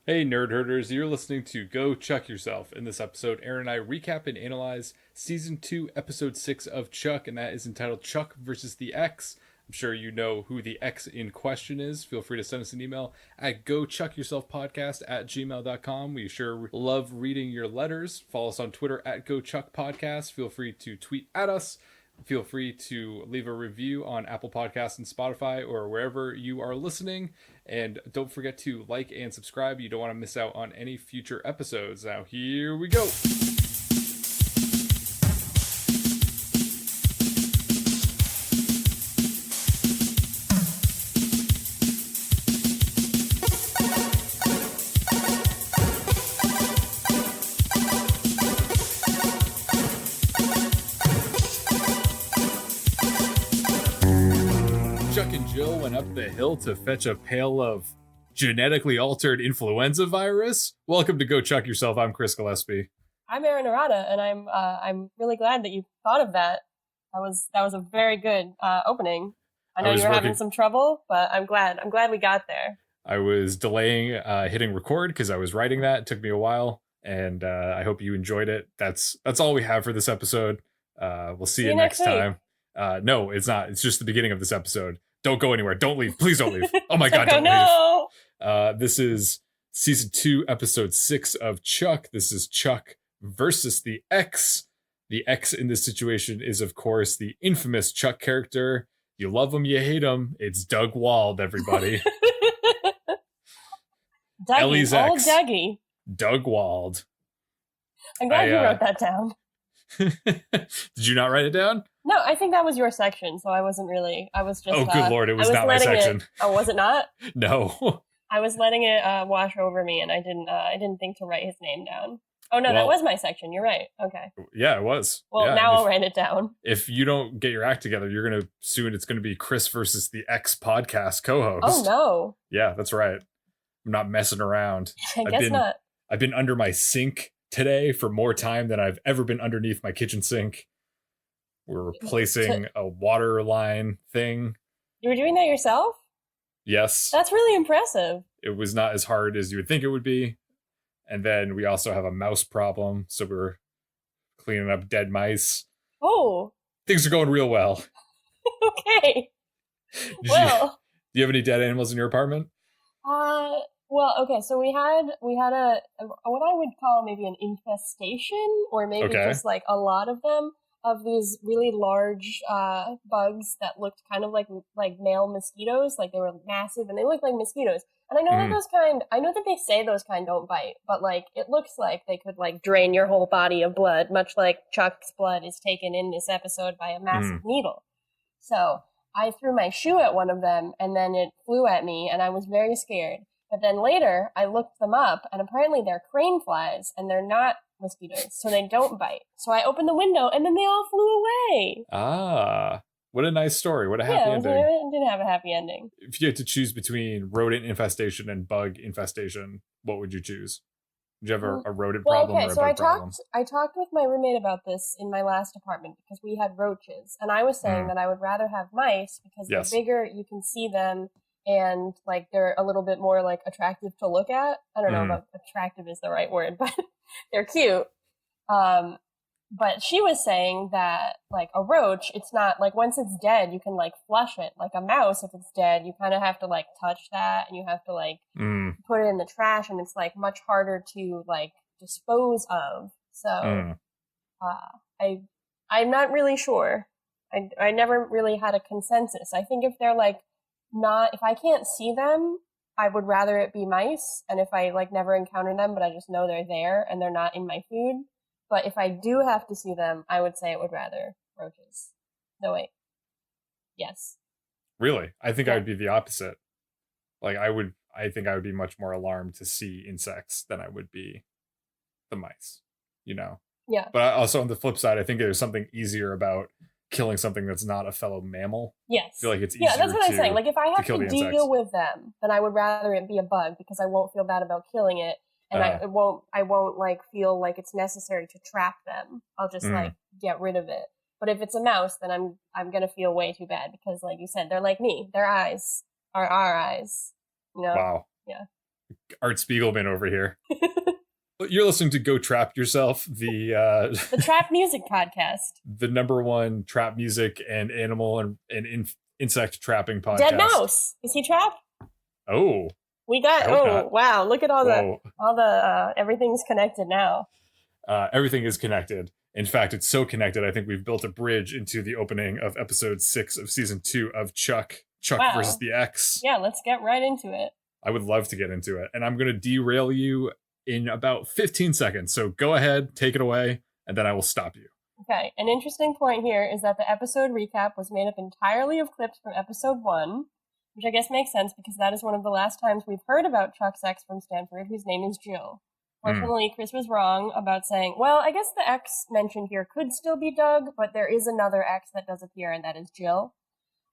Hey, nerd herders, you're listening to Go Chuck Yourself. In this episode, Erin and I recap and analyze Season 2, Episode 6 of Chuck, and that is entitled Chuck versus the Ex. I'm sure you know who the Ex in question is. Feel free to send us an email at gochuckyourselfpodcast@gmail.com. We sure love reading your letters. Follow us on Twitter at GoChuckPodcast. Feel free to tweet at us. Feel free to leave a review on Apple Podcasts and Spotify or wherever you are listening. And don't forget to like and subscribe. You don't want to miss out on any future episodes. Now, here we go. Chuck and Jill went up the hill to fetch a pail of genetically altered influenza virus. Welcome to Go Chuck Yourself. I'm Chris Gillespie. I'm Erin, and I'm really glad that you thought of that. That was a very good opening. I know you're having some trouble, but I'm glad we got there. I was delaying hitting record because I was writing that. It took me a while, and I hope you enjoyed it. That's all we have for this episode. We'll see you next time. No, it's not. It's just the beginning of this episode. Don't go anywhere. Don't leave. Please don't leave. Oh my God, don't leave. This is Season 2, Episode 6 of Chuck. This is Chuck versus the Ex. The Ex in this situation is, of course, the infamous Chuck character. You love him, you hate him. It's Doug Wald, everybody. Ellie's ex. Dougie. Doug Wald. I'm glad you wrote that down. Did you not write it down? No, I think that was your section, so I wasn't really. I was just. Oh, good Lord! It was not my section. Was it not? No. I was letting it wash over me, and I didn't think to write his name down. Oh no, that was my section. You're right. Okay. Yeah, it was. Well, now I'll write it down. If you don't get your act together, you're gonna soon. It's gonna be Chris versus the Ex podcast co-host. Oh no. Yeah, that's right. I'm not messing around. I guess not. I've been under my sink today for more time than I've ever been underneath my kitchen sink. We're replacing a water line thing. You were doing that yourself? Yes. That's really impressive. It was not as hard as you would think it would be. And then we also have a mouse problem, so we're cleaning up dead mice. Oh. Things are going real well. Okay. Do you have any dead animals in your apartment? Well, okay, so we had a what I would call maybe an infestation, or maybe just like a lot of them, of these really large bugs that looked kind of like male mosquitoes. Like they were massive and they looked like mosquitoes. And I know that I know that they say those kind don't bite, but like it looks like they could like drain your whole body of blood, much like Chuck's blood is taken in this episode by a massive needle. So I threw my shoe at one of them and then it flew at me and I was very scared. But then later I looked them up and apparently they're crane flies and they're not mosquitoes, so they don't bite. So I opened the window and then they all flew away. Ah, what a nice story. What a happy ending. It did have a happy ending. If you had to choose between rodent infestation and bug infestation, what would you choose? Did you have a rodent problem or a bug problem? I talked with my roommate about this in my last apartment because we had roaches. And I was saying that I would rather have mice because they're bigger, you can see them, and like they're a little bit more like attractive to look at. I don't know if attractive is the right word, but they're cute. But she was saying that like a roach, it's not like once it's dead, you can like flush it. Like a mouse, if it's dead, you kind of have to like touch that and you have to like put it in the trash, and it's like much harder to like dispose of. So I'm not really sure. I never really had a consensus. I think if they're like if I can't see them, I would rather it be mice. And if I like never encounter them, but I just know they're there and they're not in my food. But if I do have to see them, I would say I would rather roaches. No, wait. Yes. Really? I think I would be the opposite. Like I think I would be much more alarmed to see insects than I would be the mice, you know? Yeah. But also on the flip side, I think there's something easier about killing something that's not a fellow mammal. Yes. I feel like it's easier. Yeah, that's what I'm saying. Like if I have to deal with them, then I would rather it be a bug because I won't feel bad about killing it. And I won't like feel like it's necessary to trap them. I'll just like get rid of it. But if it's a mouse, then I'm gonna feel way too bad because, like you said, they're like me. Their eyes are our eyes. You know? Wow. Yeah. Art Spiegelman over here. You're listening to Go Trap Yourself, the trap music podcast, the #1 trap music and animal and insect trapping podcast. Dead Mouse, is he trapped? Oh, we got. Oh, wow! Look at all the everything's connected now. Everything is connected. In fact, it's so connected. I think we've built a bridge into the opening of episode 6 of season 2 of Chuck versus the X. Yeah, let's get right into it. I would love to get into it, and I'm going to derail you in about 15 seconds. So go ahead, take it away, and then I will stop you. Okay, an interesting point here is that the episode recap was made up entirely of clips from episode 1, which I guess makes sense because that is one of the last times we've heard about Chuck's ex from Stanford, whose name is Jill. Fortunately, Chris was wrong about saying, well, I guess the ex mentioned here could still be Doug, but there is another ex that does appear, and that is Jill.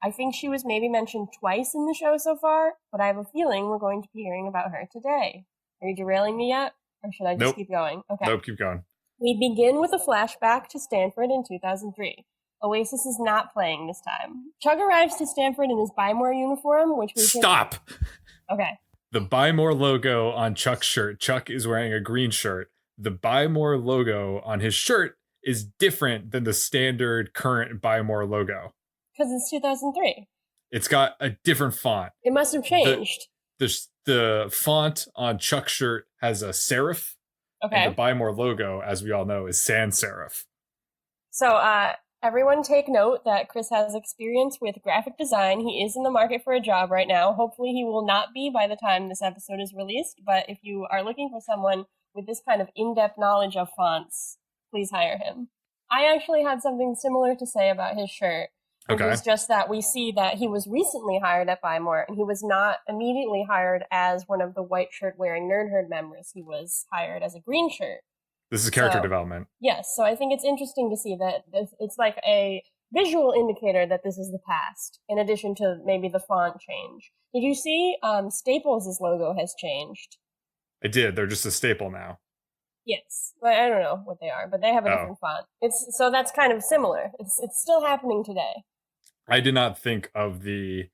I think she was maybe mentioned twice in the show so far, but I have a feeling we're going to be hearing about her today. Are you derailing me yet? Or should I just keep going? Okay. Nope, keep going. We begin with a flashback to Stanford in 2003. Oasis is not playing this time. Chuck arrives to Stanford in his Buy More uniform, which we Stop! Okay. The Buy More logo on Chuck's shirt. Chuck is wearing a green shirt. The Buy More logo on his shirt is different than the standard current Buy More logo. Because it's 2003. It's got a different font. It must have changed. The font on Chuck's shirt has a serif. Okay. And the Buy More logo, as we all know, is sans serif. So, everyone take note that Chris has experience with graphic design. He is in the market for a job right now. Hopefully he will not be by the time this episode is released, but if you are looking for someone with this kind of in-depth knowledge of fonts, please hire him. I actually had something similar to say about his shirt. It was just that we see that he was recently hired at Buy More, and he was not immediately hired as one of the white shirt wearing Nerd Herd members. He was hired as a green shirt. This is character development. Yes, so I think it's interesting to see that it's like a visual indicator that this is the past, in addition to maybe the font change. Did you see Staples' logo has changed? It did. They're just a staple now. Yes, but I don't know what they are, but they have a different font. So that's kind of similar. It's still happening today. I did not think of the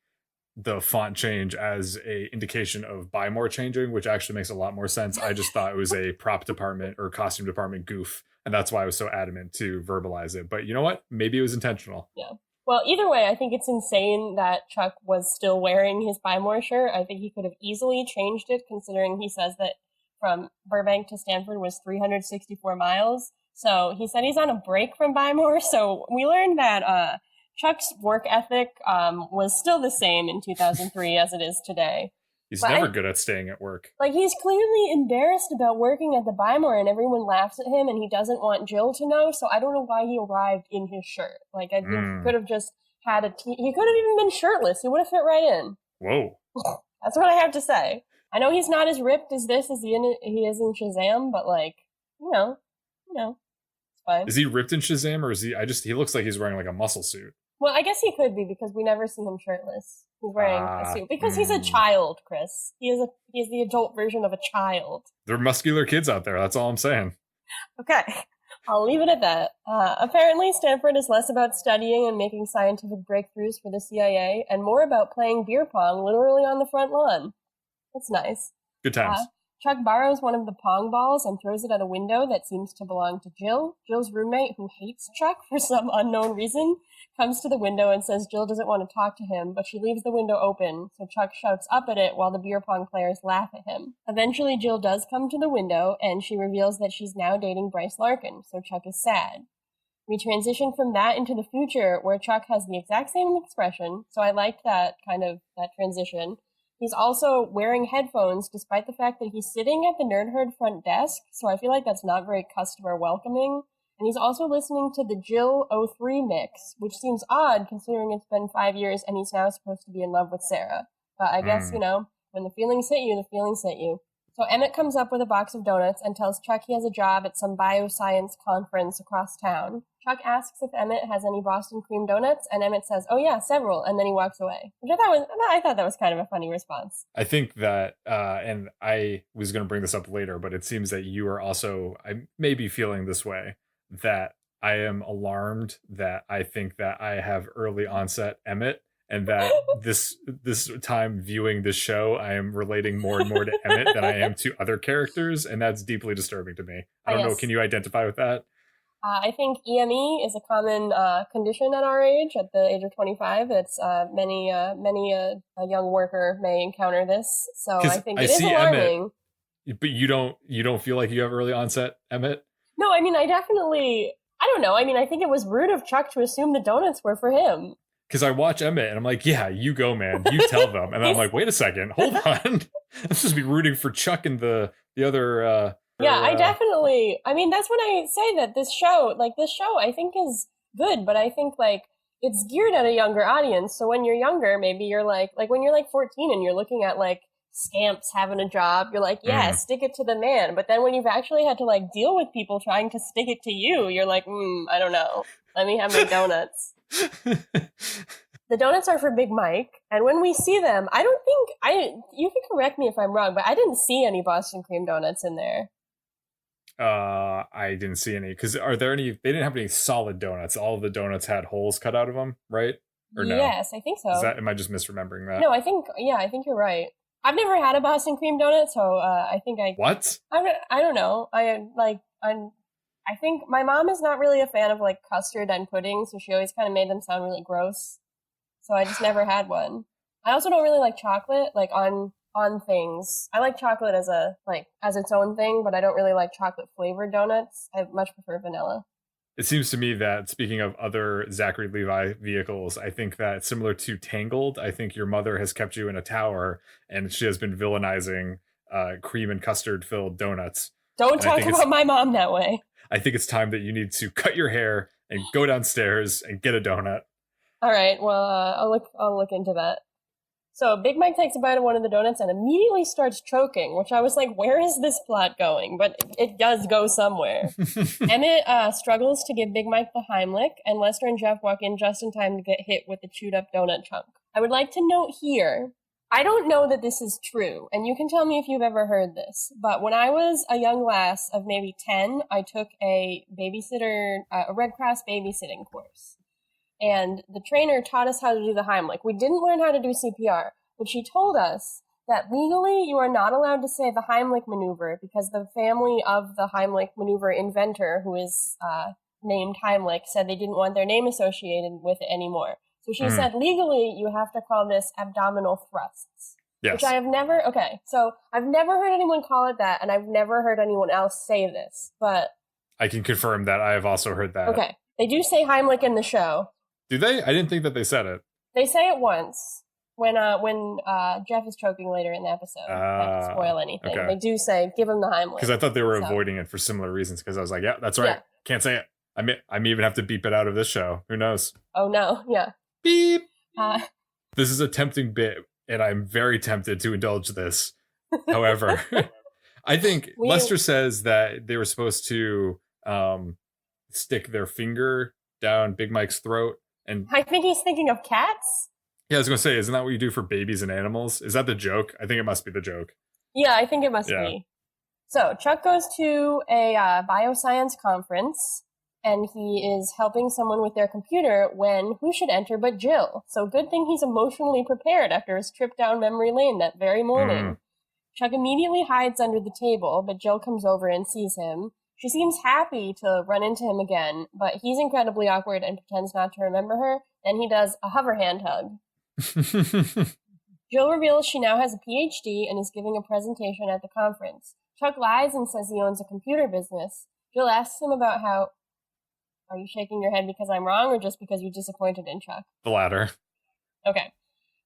font change as a indication of Buy More changing, which actually makes a lot more sense. I just thought it was a prop department or costume department goof, and that's why I was so adamant to verbalize it. But you know what? Maybe it was intentional. Yeah. Well, either way, I think it's insane that Chuck was still wearing his Buy More shirt. I think he could have easily changed it, considering he says that from Burbank to Stanford was 364 miles. So he said he's on a break from Buy More. So we learned that Chuck's work ethic was still the same in 2003 as it is today. He's never good at staying at work. Like, he's clearly embarrassed about working at the Buy More, and everyone laughs at him, and he doesn't want Jill to know, so I don't know why he arrived in his shirt. Like, I think he could have just had he could have even been shirtless. He would have fit right in. Whoa. That's what I have to say. I know he's not as ripped as he is in Shazam, but, like, you know, it's fine. Is he ripped in Shazam, or is he looks like he's wearing, like, a muscle suit. Well, I guess he could be, because we never see him shirtless. He's wearing a suit. Because he's a child, Chris. He is the adult version of a child. There are muscular kids out there, that's all I'm saying. Okay, I'll leave it at that. Apparently, Stanford is less about studying and making scientific breakthroughs for the CIA, and more about playing beer pong literally on the front lawn. That's nice. Good times. Chuck borrows one of the pong balls and throws it at a window that seems to belong to Jill. Jill's roommate, who hates Chuck for some unknown reason, comes to the window and says Jill doesn't want to talk to him, but she leaves the window open, so Chuck shouts up at it while the beer pong players laugh at him. Eventually, Jill does come to the window, and she reveals that she's now dating Bryce Larkin, so Chuck is sad. We transition from that into the future, where Chuck has the exact same expression, so I liked that transition. He's also wearing headphones, despite the fact that he's sitting at the Nerd Herd front desk, so I feel like that's not very customer welcoming. And he's also listening to the Jill 03 mix, which seems odd considering it's been 5 years and he's now supposed to be in love with Sarah. But I guess, when the feelings hit you, the feelings hit you. So Emmett comes up with a box of donuts and tells Chuck he has a job at some bioscience conference across town. Chuck asks if Emmett has any Boston cream donuts, and Emmett says, "Oh yeah, several," and then he walks away. Which I thought that was kind of a funny response. I think that, and I was going to bring this up later, but it seems that you are also, I may be feeling this way, that I am alarmed that I think that I have early onset Emmett, and that this time viewing this show, I am relating more and more to Emmett than I am to other characters, and that's deeply disturbing to me. I don't know. Can you identify with that? I think EME is a common condition at our age, at the age of 25. It's many a young worker may encounter this. So I think it is alarming. Emmett, but you don't feel like you have early onset Emmett? No, I mean, I don't know. I mean, I think it was rude of Chuck to assume the donuts were for him. Because I watch Emmett and I'm like, yeah, you go, man. You tell them. And I'm like, wait a second. Hold on. I'm supposed to be rooting for Chuck and the other... I definitely... I mean, that's when I say that this show, I think is good, but I think, like, it's geared at a younger audience. So when you're younger, maybe you're like when you're, like, 14 and you're looking at, like, scamps having a job, you're like, yeah, stick it to the man. But then when you've actually had to, like, deal with people trying to stick it to you, you're like, I don't know. Let me have my donuts. The donuts are for Big Mike, and when we see them, you can correct me if I'm wrong, but I didn't see any Boston cream donuts in there. I didn't see any, because are there any? They didn't have any solid donuts. All of the donuts had holes cut out of them, right? Or no? Yes, I think so. Am I just misremembering that? No, I think you're right. I've never had a Boston cream donut, so I think What? I don't know. I think my mom is not really a fan of, like, custard and pudding, so she always kind of made them sound really gross. So I just never had one. I also don't really like chocolate, like, on things. I like chocolate as its own thing, but I don't really like chocolate flavored donuts. I much prefer vanilla. It seems to me that, speaking of other Zachary Levi vehicles, I think that similar to Tangled, I think your mother has kept you in a tower and she has been villainizing cream and custard filled donuts. Don't talk about my mom that way. I think it's time that you need to cut your hair and go downstairs and get a donut. All right. Well, I'll look into that. So Big Mike takes a bite of one of the donuts and immediately starts choking, which I was like, where is this plot going? But it does go somewhere. Emmett struggles to give Big Mike the Heimlich, and Lester and Jeff walk in just in time to get hit with the chewed up donut chunk. I would like to note here, I don't know that this is true, and you can tell me if you've ever heard this, but when I was a young lass of maybe 10, I took a Red Cross babysitting course. And the trainer taught us how to do the Heimlich. We didn't learn how to do CPR, but she told us that legally you are not allowed to say the Heimlich maneuver because the family of the Heimlich maneuver inventor, who is named Heimlich, said they didn't want their name associated with it anymore. So she said, legally, you have to call this abdominal thrusts. Yes. Which I've never heard anyone call it that, and I've never heard anyone else say this, but... I can confirm that I have also heard that. Okay. They do say Heimlich in the show. Do they? I didn't think that they said it. They say it once when Jeff is choking later in the episode. Not to spoil anything. Okay. They do say, give him the Heimlich. Because I thought they were avoiding it for similar reasons, because I was like, yeah, that's right. Yeah. Can't say it. I may even have to beep it out of this show. Who knows? Oh, no. Yeah. Beep. This is a tempting bit, and I'm very tempted to indulge this. However, I think Lester says that they were supposed to stick their finger down Big Mike's throat. And I think he's thinking of cats. Yeah, I was going to say, isn't that what you do for babies and animals? Is that the joke? I think it must be the joke. Yeah, I think it must be. So Chuck goes to a bioscience conference, and he is helping someone with their computer when who should enter but Jill. So good thing he's emotionally prepared after his trip down memory lane that very morning. Chuck immediately hides under the table, but Jill comes over and sees him. She seems happy to run into him again, but he's incredibly awkward and pretends not to remember her. Then he does a hover hand hug. Jill reveals she now has a PhD and is giving a presentation at the conference. Chuck lies and says he owns a computer business. Jill asks him about how... Are you shaking your head because I'm wrong or just because you're disappointed in Chuck? The latter. Okay.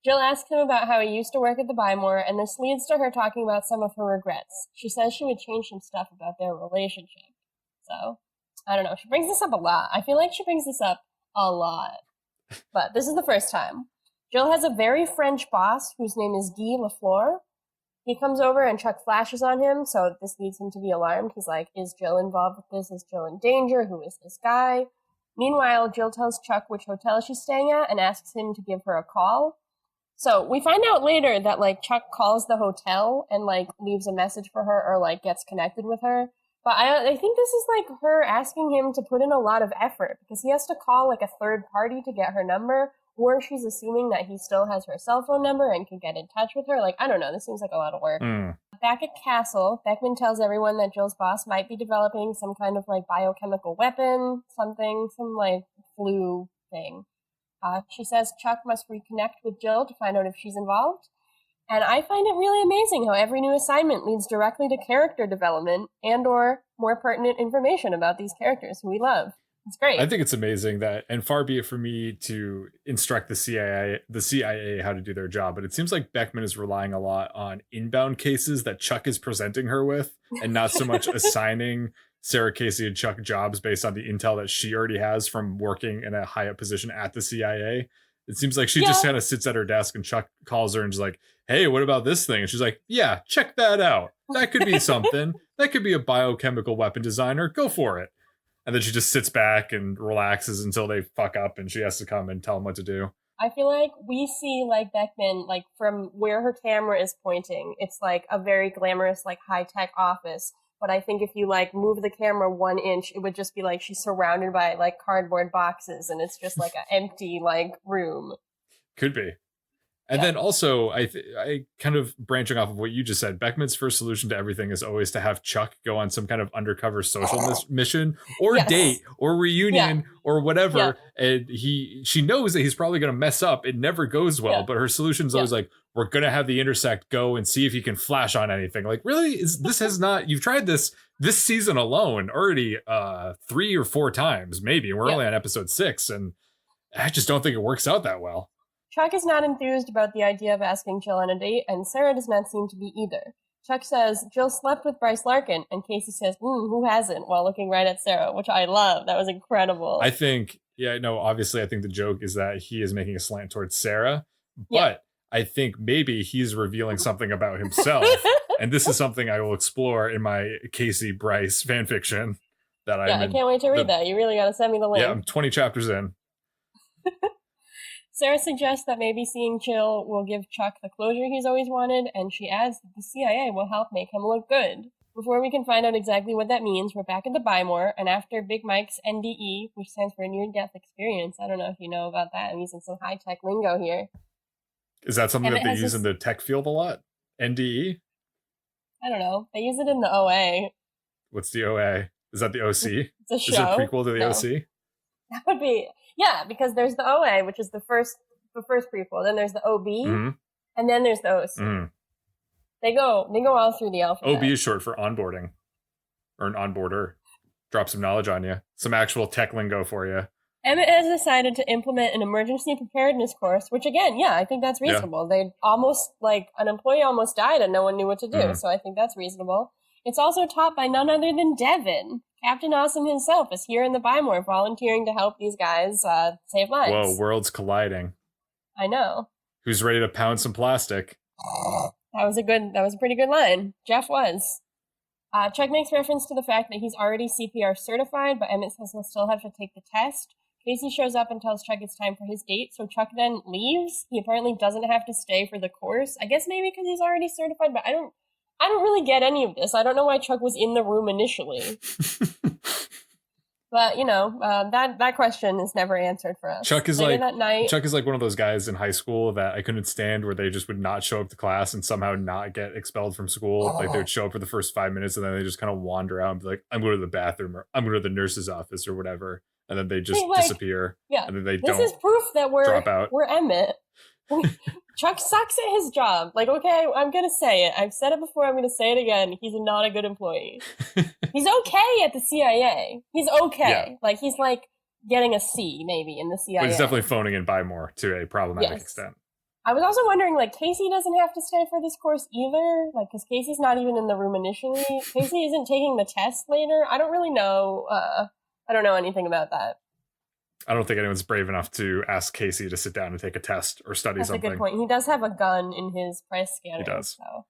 Jill asks him about how he used to work at the Buy-More, and this leads to her talking about some of her regrets. She says she would change some stuff about their relationship. So, I don't know. She brings this up a lot. I feel like she brings this up a lot. But this is the first time. Jill has a very French boss whose name is Guy Lafleur. He comes over and Chuck flashes on him, so this leads him to be alarmed. He's like, is Jill involved with this? Is Jill in danger? Who is this guy? Meanwhile, Jill tells Chuck which hotel she's staying at and asks him to give her a call. So we find out later that, like, Chuck calls the hotel and, like, leaves a message for her or, like, gets connected with her. But I think this is, like, her asking him to put in a lot of effort because he has to call, like, a third party to get her number, or she's assuming that he still has her cell phone number and can get in touch with her. Like, I don't know. This seems like a lot of work. Back at Castle, Beckman tells everyone that Jill's boss might be developing some kind of, like, biochemical weapon, some, like, flu thing. She says Chuck must reconnect with Jill to find out if she's involved. And I find it really amazing how every new assignment leads directly to character development and or more pertinent information about these characters who we love. It's great. I think it's amazing that, and far be it for me to instruct the CIA how to do their job, but it seems like Beckman is relying a lot on inbound cases that Chuck is presenting her with, and not so much assigning Sarah, Casey, and Chuck jobs based on the intel that she already has from working in a high up position at the CIA. It seems like she just kind of sits at her desk and Chuck calls her and is like, hey, what about this thing? And she's like, yeah, check that out. That could be something. That could be a biochemical weapon designer. Go for it. And then she just sits back and relaxes until they fuck up and she has to come and tell them what to do. I feel like we see, like, Beckman, like, from where her camera is pointing, it's like a very glamorous, like, high-tech office. But I think if you, like, move the camera 1 inch, it would just be like she's surrounded by, like, cardboard boxes and it's just like an empty, like, room. Could be. And then also, I kind of branching off of what you just said, Beckman's first solution to everything is always to have Chuck go on some kind of undercover social mission or date or reunion or whatever. And she knows that he's probably going to mess up. It never goes well, but her solution is always like, we're going to have the Intersect go and see if he can flash on anything. Like, really? This has not, you've tried this season alone already 3 or 4 times, maybe. We're only on episode 6. And I just don't think it works out that well. Chuck is not enthused about the idea of asking Jill on a date, and Sarah does not seem to be either. Chuck says, Jill slept with Bryce Larkin, and Casey says, who hasn't, while looking right at Sarah, which I love. That was incredible. I think, obviously I think the joke is that he is making a slant towards Sarah, but I think maybe he's revealing something about himself, and this is something I will explore in my Casey Bryce fanfiction. I can't wait to read that. You really got to send me the link. Yeah, I'm 20 chapters in. Sarah suggests that maybe seeing Jill will give Chuck the closure he's always wanted, and she adds that the CIA will help make him look good. Before we can find out exactly what that means, we're back at the Bymore, and after Big Mike's NDE, which stands for near-death experience, I don't know if you know about that, I'm using some high-tech lingo here. Is that something that they use in the tech field a lot? NDE? I don't know. They use it in the OA. What's the OA? Is that the OC? It's a show. Is it a prequel to the OC? That would be... Yeah, because there's the OA, which is the first prequel. Then there's the OB, and then there's the OC. They go all through the alphabet. OB is short for onboarding, or an onboarder. Drop some knowledge on you, some actual tech lingo for you. Emmett has decided to implement an emergency preparedness course, which again, I think that's reasonable. They almost, like, an employee almost died and no one knew what to do, so I think that's reasonable. It's also taught by none other than Devin. Captain Awesome himself is here in the Bymore volunteering to help these guys save lives. Whoa, worlds colliding. I know. Who's ready to pound some plastic? That was a pretty good line. Jeff was. Chuck makes reference to the fact that he's already CPR certified, but Emmett says he'll still have to take the test. Casey shows up and tells Chuck it's time for his date, so Chuck then leaves. He apparently doesn't have to stay for the course. I guess maybe because he's already certified, but I don't really get any of this. I don't know why Chuck was in the room initially. But, that question is never answered for us. Chuck is like one of those guys in high school that I couldn't stand, where they just would not show up to class and somehow not get expelled from school. Like, they would show up for the first 5 minutes and then they just kind of wander out and be like, I'm going to the bathroom, or I'm going to the nurse's office, or whatever. And then they just disappear. Yeah. And then they don't. This is proof that drop out. We're Emmett. Chuck sucks at his job. Like, okay, I'm going to say it. I've said it before. I'm going to say it again. He's not a good employee. He's okay at the CIA. He's okay. Yeah. Like, he's like getting a C maybe in the CIA. But he's definitely phoning in Bymore to a problematic extent. I was also wondering, like, Casey doesn't have to stay for this course either. Like, because Casey's not even in the room initially. Casey isn't taking the test later. I don't really know. I don't know anything about that. I don't think anyone's brave enough to ask Casey to sit down and take a test or study something. That's a good point. He does have a gun in his price scanner. He does. So.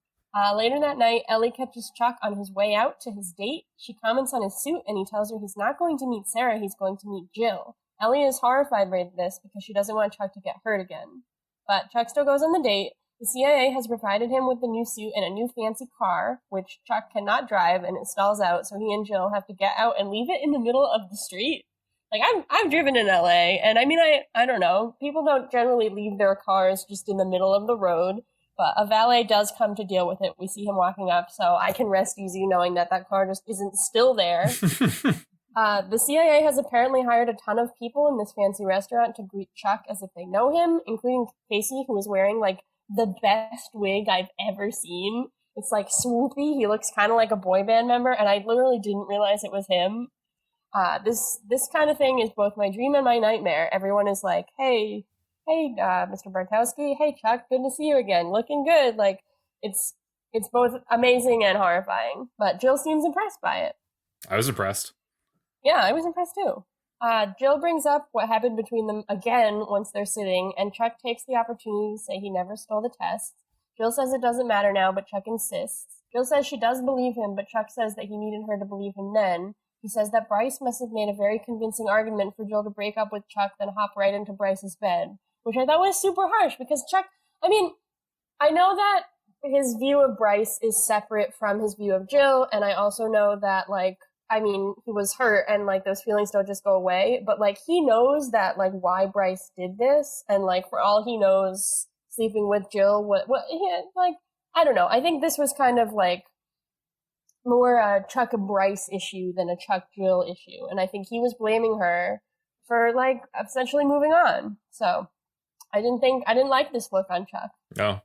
Later that night, Ellie catches Chuck on his way out to his date. She comments on his suit, and he tells her he's not going to meet Sarah, he's going to meet Jill. Ellie is horrified by this because she doesn't want Chuck to get hurt again. But Chuck still goes on the date. The CIA has provided him with the new suit and a new fancy car, which Chuck cannot drive, and it stalls out, so he and Jill have to get out and leave it in the middle of the street. Like, I've driven in LA, and I mean, I don't know. People don't generally leave their cars just in the middle of the road, but a valet does come to deal with it. We see him walking up, so I can rest easy knowing that car just isn't still there. The CIA has apparently hired a ton of people in this fancy restaurant to greet Chuck as if they know him, including Casey, who is wearing, like, the best wig I've ever seen. It's, like, swoopy. He looks kind of like a boy band member, and I literally didn't realize it was him. This kind of thing is both my dream and my nightmare. Everyone is like, hey, Mr. Bartowski, hey, Chuck, good to see you again. Looking good. Like, it's both amazing and horrifying. But Jill seems impressed by it. I was impressed. Yeah, I was impressed too. Jill brings up what happened between them again once they're sitting, and Chuck takes the opportunity to say he never stole the test. Jill says it doesn't matter now, but Chuck insists. Jill says she does believe him, but Chuck says that he needed her to believe him then. He says that Bryce must have made a very convincing argument for Jill to break up with Chuck, then hop right into Bryce's bed, which I thought was super harsh, because Chuck, I mean, I know that his view of Bryce is separate from his view of Jill, and I also know that, like, I mean, he was hurt, and, like, those feelings don't just go away, but, like, he knows that, like, why Bryce did this, and, like, for all he knows, sleeping with Jill, like, I don't know. I think this was kind of, like, more a Chuck and Bryce issue than a Chuck Jill issue. And I think he was blaming her for, like, essentially moving on. So I didn't like this look on Chuck. No.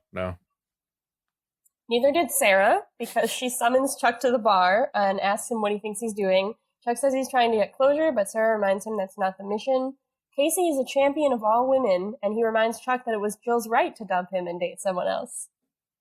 Neither did Sarah, because she summons Chuck to the bar and asks him what he thinks he's doing. Chuck says he's trying to get closure, but Sarah reminds him that's not the mission. Casey is a champion of all women, and he reminds Chuck that it was Jill's right to dump him and date someone else.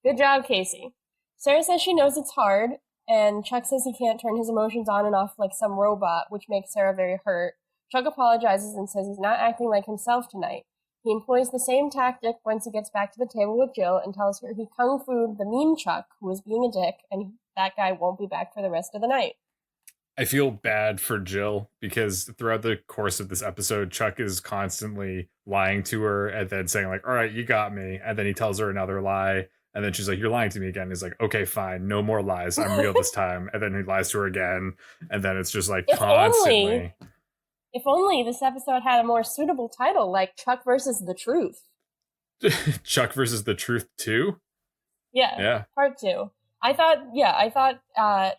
Good job, Casey. Sarah says she knows it's hard, and Chuck says he can't turn his emotions on and off like some robot, which makes Sarah very hurt. Chuck apologizes and says he's not acting like himself tonight. He employs the same tactic once he gets back to the table with Jill and tells her he kung fu'd the mean Chuck, who was being a dick, and that guy won't be back for the rest of the night. I feel bad for Jill, because throughout the course of this episode, Chuck is constantly lying to her and then saying, like, all right, you got me. And then he tells her another lie. And then she's like, you're lying to me again. He's like, okay, fine. No more lies. I'm real this time. And then he lies to her again. And then it's just like constantly. If only this episode had a more suitable title, like Chuck versus the Truth. Chuck versus the Truth 2? Yeah. Part 2. I thought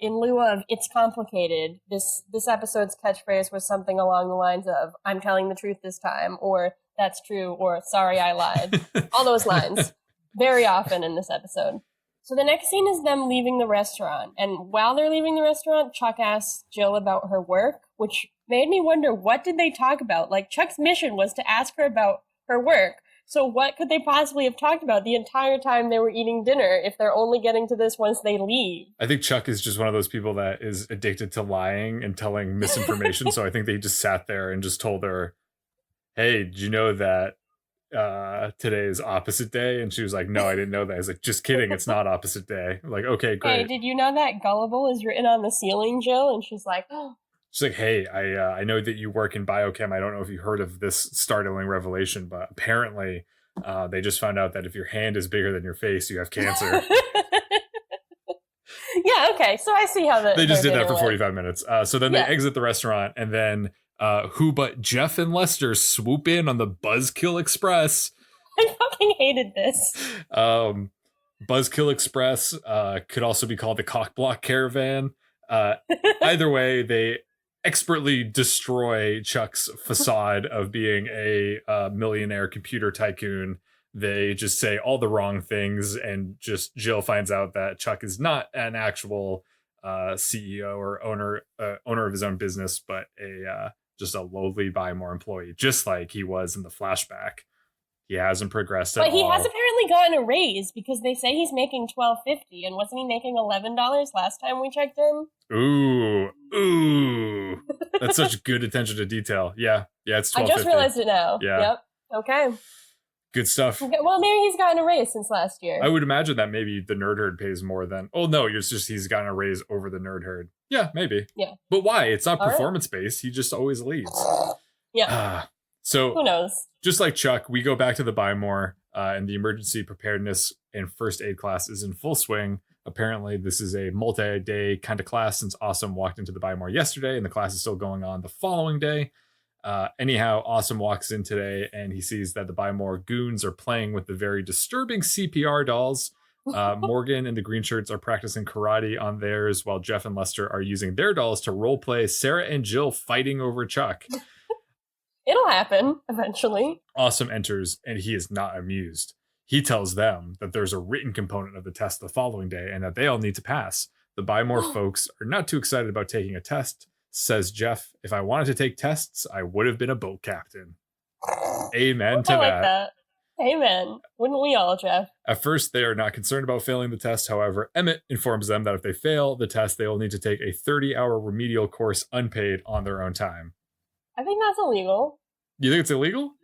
in lieu of "it's complicated," this episode's catchphrase was something along the lines of "I'm telling the truth this time," or "that's true," or "sorry, I lied." All those lines. Very often in this episode. So the next scene is them leaving the restaurant. And while they're leaving the restaurant, Chuck asks Jill about her work, which made me wonder, what did they talk about? Like, Chuck's mission was to ask her about her work. So what could they possibly have talked about the entire time they were eating dinner if they're only getting to this once they leave? I think Chuck is just one of those people that is addicted to lying and telling misinformation. So I think they just sat there and just told her, hey, did you know that today is opposite day? And she was like, no, I didn't know that. I was like, just kidding, it's not opposite day. I'm like, okay, great. Hey, did you know that gullible is written on the ceiling, Jill? And she's like, oh. She's like, hey, I know that you work in biochem. I don't know if you heard of this startling revelation, but apparently they just found out that if your hand is bigger than your face, you have cancer. Yeah, okay, so I see how they just did that for 45 minutes. So then they exit the restaurant, and then who but Jeff and Lester swoop in on the Buzzkill Express. I fucking hated this. Buzzkill Express could also be called the Cockblock Caravan. Either way, they expertly destroy Chuck's facade of being a millionaire computer tycoon. They just say all the wrong things, and just Jill finds out that Chuck is not an actual CEO or owner of his own business, but just a lowly Buy More employee, just like he was in the flashback. He hasn't progressed at all. But he has apparently gotten a raise, because they say he's making $12.50, and wasn't he making $11 last time we checked in? Ooh. That's such good attention to detail. Yeah, it's $12.50. I just realized it now. Yeah. Yep. Okay. Good stuff. Okay. Well, maybe he's gotten a raise since last year. I would imagine that maybe the Nerd Herd pays more than... Oh, no, it's just he's gotten a raise over the Nerd Herd. Yeah, maybe. Yeah. But why? It's not performance-based. He just always leads. Yeah. So who knows? Just like Chuck, we go back to the Buy More, and the emergency preparedness and first aid class is in full swing. Apparently, this is a multi-day kind of class, since Awesome walked into the Buy More yesterday, and the class is still going on the following day. Anyhow, Awesome walks in today and he sees that the Buy More goons are playing with the very disturbing CPR dolls. Morgan and the green shirts are practicing karate on theirs, while Jeff and Lester are using their dolls to roleplay Sarah and Jill fighting over Chuck. It'll happen eventually. Awesome enters and he is not amused. He tells them that there's a written component of the test the following day and that they all need to pass. The Buy More folks are not too excited about taking a test. Says Jeff, if I wanted to take tests, I would have been a boat captain. Amen to that. Amen. Wouldn't we all, Jeff? At first, they are not concerned about failing the test. However, Emmett informs them that if they fail the test, they will need to take a 30-hour remedial course unpaid on their own time. I think that's illegal. You think it's illegal?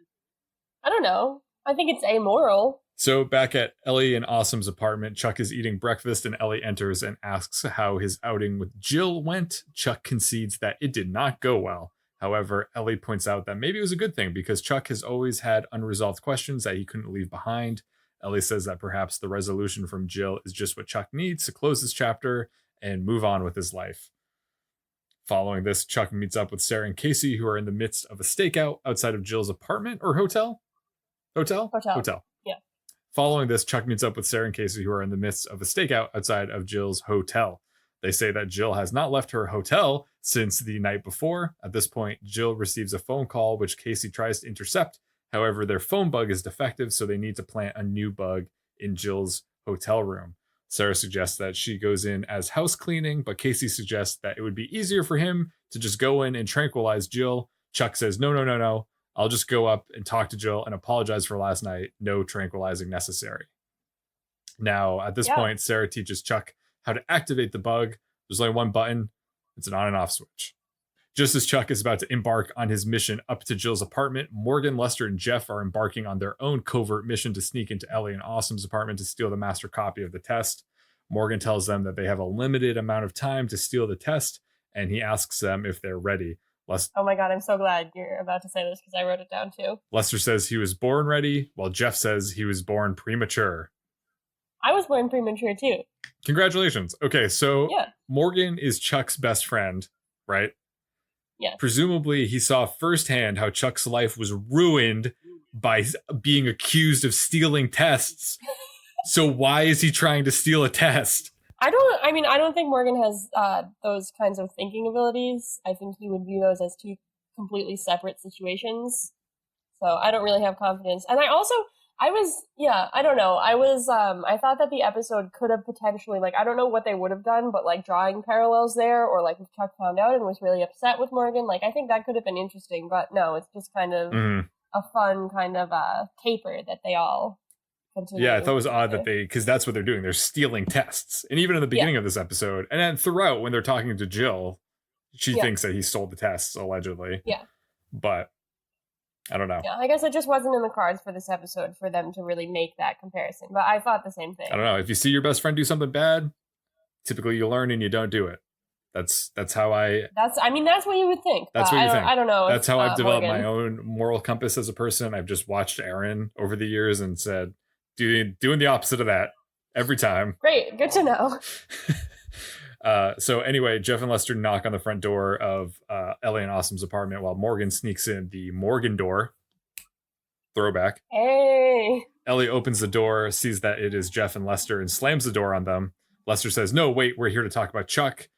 I don't know. I think it's amoral. So back at Ellie and Awesome's apartment, Chuck is eating breakfast and Ellie enters and asks how his outing with Jill went. Chuck concedes that it did not go well. However, Ellie points out that maybe it was a good thing because Chuck has always had unresolved questions that he couldn't leave behind. Ellie says that perhaps the resolution from Jill is just what Chuck needs to close this chapter and move on with his life. Following this, Chuck meets up with Sarah and Casey, who are in the midst of a stakeout outside of Jill's apartment or hotel. Hotel. Yeah. Following this, Chuck meets up with Sarah and Casey, who are in the midst of a stakeout outside of Jill's hotel. They say that Jill has not left her hotel since the night before. At this point, Jill receives a phone call, which Casey tries to intercept. However, their phone bug is defective, so they need to plant a new bug in Jill's hotel room. Sarah suggests that she goes in as house cleaning, but Casey suggests that it would be easier for him to just go in and tranquilize Jill. Chuck says, no. I'll just go up and talk to Jill and apologize for last night. No tranquilizing necessary. Now, at this point, Sarah teaches Chuck how to activate the bug. There's only one button. It's an on and off switch. Just as Chuck is about to embark on his mission up to Jill's apartment, Morgan, Lester, and Jeff are embarking on their own covert mission to sneak into Ellie and Awesome's apartment to steal the master copy of the test. Morgan tells them that they have a limited amount of time to steal the test, and he asks them if they're ready. Oh my god, I'm so glad you're about to say this because I wrote it down too. Lester says he was born ready, while Jeff says he was born premature. I was born premature too. Congratulations. Okay, so Morgan is Chuck's best friend, right? Yeah. Presumably, he saw firsthand how Chuck's life was ruined by being accused of stealing tests. So why is he trying to steal a test? I don't think Morgan has those kinds of thinking abilities. I think he would view those as two completely separate situations. So I don't really have confidence. And I don't know. I thought that the episode could have potentially, I don't know what they would have done, but drawing parallels there, or if Chuck found out and was really upset with Morgan, I think that could have been interesting, but no, it's just kind of a fun kind of caper that they all continue. Yeah, I thought it was odd that because that's what they're doing. They're stealing tests. And even in the beginning of this episode, and then throughout when they're talking to Jill, she thinks that he stole the tests, allegedly. Yeah. But I don't know. Yeah, I guess it just wasn't in the cards for this episode for them to really make that comparison. But I thought the same thing. I don't know. If you see your best friend do something bad, typically you learn and you don't do it. That's how That's what you would think. That's what you think. I don't know. That's how I've developed my own moral compass as a person. I've just watched Erin over the years and said, doing the opposite of that every time. Great. Good to know. So anyway, Jeff and Lester knock on the front door of Ellie and Awesome's apartment while Morgan sneaks in the Morgan door. Throwback. Hey. Ellie opens the door, sees that it is Jeff and Lester, and slams the door on them. Lester says, "No, wait, we're here to talk about Chuck."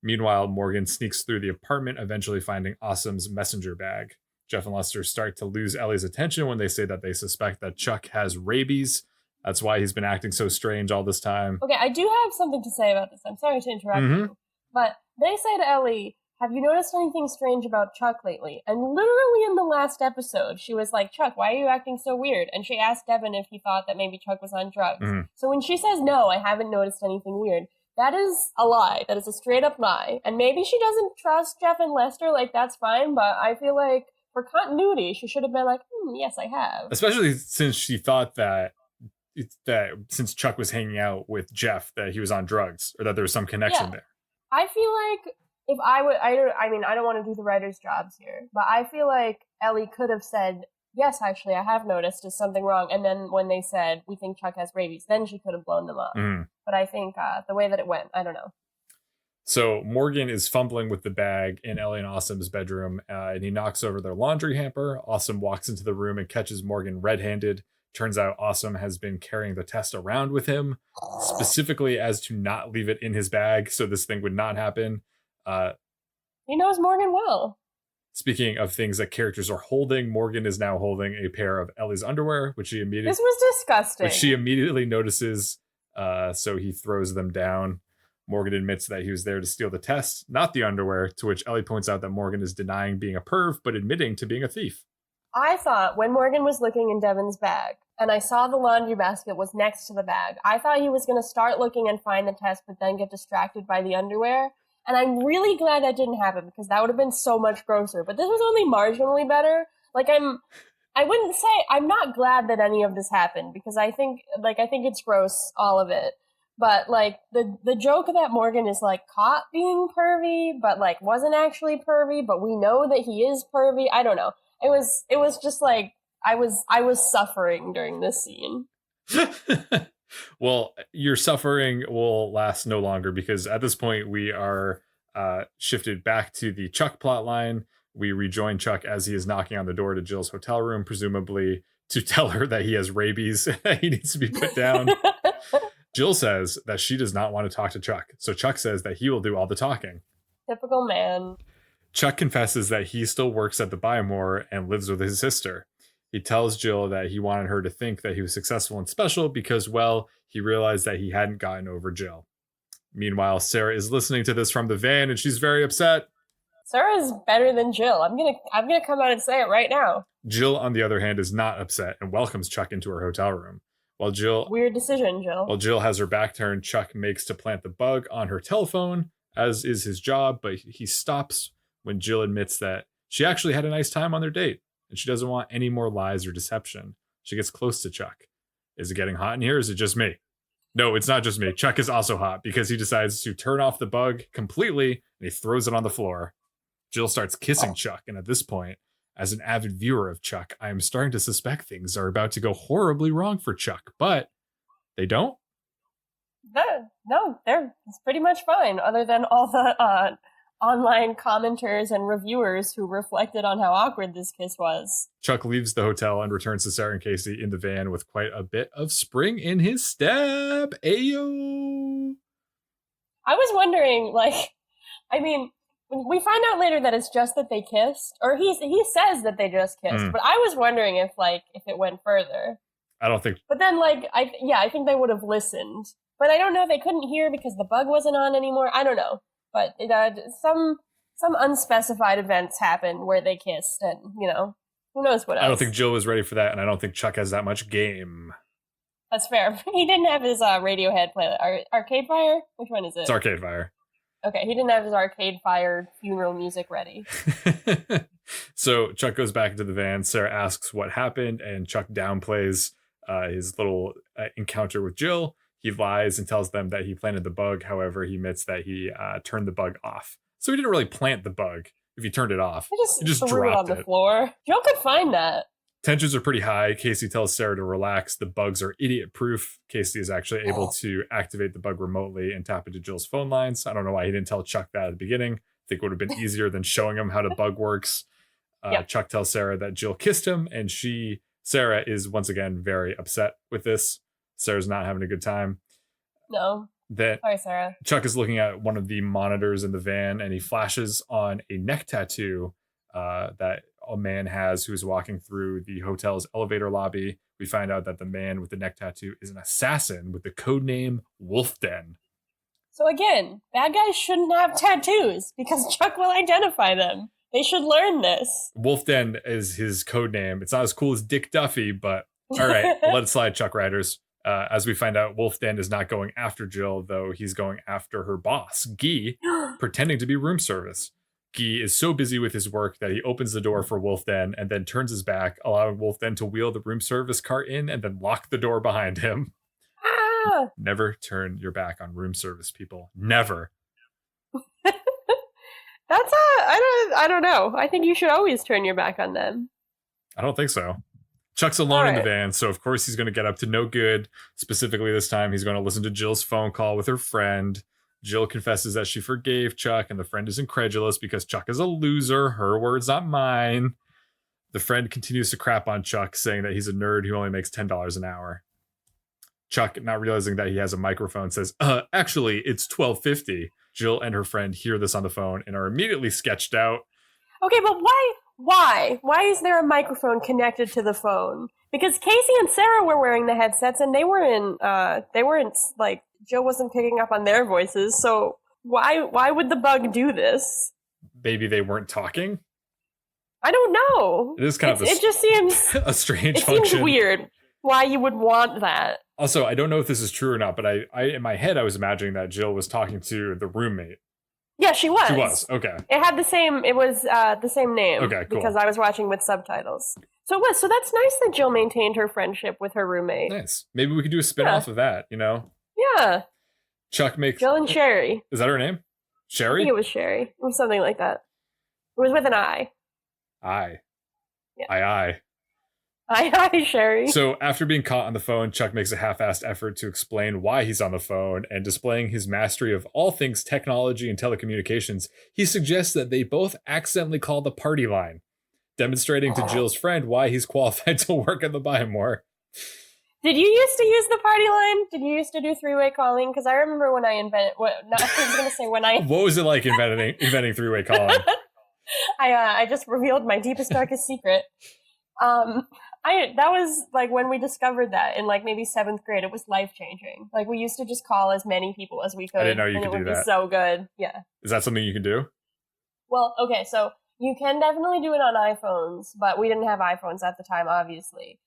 Meanwhile, Morgan sneaks through the apartment, eventually finding Awesome's messenger bag. Jeff and Lester start to lose Ellie's attention when they say that they suspect that Chuck has rabies. That's why he's been acting so strange all this time. Okay, I do have something to say about this. I'm sorry to interrupt you. But they say to Ellie, have you noticed anything strange about Chuck lately? And literally in the last episode, she was like, Chuck, why are you acting so weird? And she asked Devin if he thought that maybe Chuck was on drugs. So when she says, no, I haven't noticed anything weird, that is a lie. That is a straight up lie. And maybe she doesn't trust Jeff and Lester, that's fine, but I feel like for continuity, she should have been like, yes, I have. Especially since she thought that since Chuck was hanging out with Jeff, that he was on drugs or that there was some connection there. I feel like if I don't want to do the writer's jobs here, but I feel like Ellie could have said, yes, actually, I have noticed is something wrong. And then when they said, we think Chuck has rabies, then she could have blown them up. But I think the way that it went, I don't know. So Morgan is fumbling with the bag in Ellie and Awesome's bedroom, and he knocks over their laundry hamper. Awesome walks into the room and catches Morgan red-handed. Turns out Awesome has been carrying the test around with him, specifically as to not leave it in his bag, so this thing would not happen. He knows Morgan well. Speaking of things that characters are holding, Morgan is now holding a pair of Ellie's underwear, which she immediately this was disgusting. Which she immediately notices, so he throws them down. Morgan admits that he was there to steal the test, not the underwear, to which Ellie points out that Morgan is denying being a perv, but admitting to being a thief. I thought when Morgan was looking in Devin's bag, and I saw the laundry basket was next to the bag, I thought he was going to start looking and find the test, but then get distracted by the underwear. And I'm really glad that didn't happen, because that would have been so much grosser. But this was only marginally better. Like, I wouldn't say, I'm not glad that any of this happened, because I think it's gross, all of it. But, like, the joke that Morgan is, like, caught being pervy, but, like, wasn't actually pervy, but we know that he is pervy. I don't know. It was just, like, I was suffering during this scene. Well, your suffering will last no longer, because at this point we are shifted back to the Chuck plot line. We rejoin Chuck as he is knocking on the door to Jill's hotel room, presumably to tell her that he has rabies and that he needs to be put down. Jill says that she does not want to talk to Chuck, so Chuck says that he will do all the talking. Typical man. Chuck confesses that he still works at the Biomore and lives with his sister. He tells Jill that he wanted her to think that he was successful and special because, well, he realized that he hadn't gotten over Jill. Meanwhile, Sarah is listening to this from the van and she's very upset. Sarah's better than Jill. I'm gonna come out and say it right now. Jill, on the other hand, is not upset and welcomes Chuck into her hotel room. While Jill Weird decision, Jill. While Jill has her back turned, Chuck makes to plant the bug on her telephone, as is his job, but he stops when Jill admits that she actually had a nice time on their date, and she doesn't want any more lies or deception. She gets close to Chuck. Is it getting hot in here, or is it just me? No, it's not just me. Chuck is also hot because he decides to turn off the bug completely, and he throws it on the floor. Jill starts kissing Chuck, and at this point, as an avid viewer of Chuck, I am starting to suspect things are about to go horribly wrong for Chuck, but they don't? No, it's pretty much fine, other than all the online commenters and reviewers who reflected on how awkward this kiss was. Chuck leaves the hotel and returns to Sarah and Casey in the van with quite a bit of spring in his step. Ayo! I was wondering, we find out later that it's just that they kissed, or he says that they just kissed, but I was wondering if it went further. I don't think. But then, I think they would have listened. But I don't know, they couldn't hear because the bug wasn't on anymore. I don't know. But some unspecified events happened where they kissed, and, who knows what else. I don't think Jill was ready for that, and I don't think Chuck has that much game. That's fair. He didn't have his Radiohead playlist. Arcade Fire? Which one is it? It's Arcade Fire. Okay, he didn't have his Arcade Fire funeral music ready. So Chuck goes back into the van. Sarah asks what happened, and Chuck downplays his little encounter with Jill. He lies and tells them that he planted the bug. However, he admits that he turned the bug off. So he didn't really plant the bug if he turned it off. He just threw it on the floor. Jill could find that. Tensions are pretty high. Casey tells Sarah to relax. The bugs are idiot-proof. Casey is actually able to activate the bug remotely and tap into Jill's phone lines. I don't know why he didn't tell Chuck that at the beginning. I think it would have been easier than showing him how the bug works. Yep. Chuck tells Sarah that Jill kissed him, and Sarah is once again very upset with this. Sarah's not having a good time. No. Sorry, Sarah. Chuck is looking at one of the monitors in the van, and he flashes on a neck tattoo that a man has who's walking through the hotel's elevator lobby. We find out that the man with the neck tattoo is an assassin with the codename Wolfden. So again, bad guys shouldn't have tattoos because Chuck will identify them. They should learn this. Wolfden is his codename. It's not as cool as Dick Duffy, but all right, let it slide, Chuck Riders. As we find out, Wolfden is not going after Jill, though he's going after her boss, Guy, pretending to be room service. Guy is so busy with his work that he opens the door for Wolfden and then turns his back, allowing Wolfden to wheel the room service cart in and then lock the door behind him. Ah! Never turn your back on room service, people. Never. That's I don't know. I think you should always turn your back on them. I don't think so. Chuck's alone in the van, so of course he's going to get up to no good. Specifically this time, he's going to listen to Jill's phone call with her friend. Jill confesses that she forgave Chuck, and the friend is incredulous because Chuck is a loser. Her words, not mine. The friend continues to crap on Chuck, saying that he's a nerd who only makes $10 an hour. Chuck, not realizing that he has a microphone, says, actually, it's $12.50. Jill and her friend hear this on the phone and are immediately sketched out. Okay, but why? Why is there a microphone connected to the phone? Because Casey and Sarah were wearing the headsets and they weren't like, Jill wasn't picking up on their voices, so why would the bug do this? Maybe they weren't talking? I don't know. It is kind of it just seems a strange function. It seems weird why you would want that. Also, I don't know if this is true or not, but I in my head I was imagining that Jill was talking to the roommate. Yeah, she was. She was, okay. It was the same name. Okay, cool. Because I was watching with subtitles. So it was. So that's nice that Jill maintained her friendship with her roommate. Nice. Maybe we could do a spin-off of that, you know? Yeah. Chuck makes... Jill and Sherry. Is that her name? Sherry? I think it was Sherry. It was something like that. It was with an I. I. Yeah. I. Hi, Sherry. So after being caught on the phone, Chuck makes a half-assed effort to explain why he's on the phone, and displaying his mastery of all things technology and telecommunications, he suggests that they both accidentally call the party line, demonstrating to Jill's friend why he's qualified to work at the Buy More. Did you used to use the party line? Did you used to do three-way calling? Because I remember when I invented... I was going to say when I... What was it like inventing three-way calling? I just revealed my deepest, darkest secret. That was like when we discovered that in like maybe 7th grade. It was life-changing. Like we used to just call as many people as we could. I didn't know you could do that. It would be so good. Yeah. Is that something you can do? Well, okay, so you can definitely do it on iPhones, but we didn't have iPhones at the time, obviously.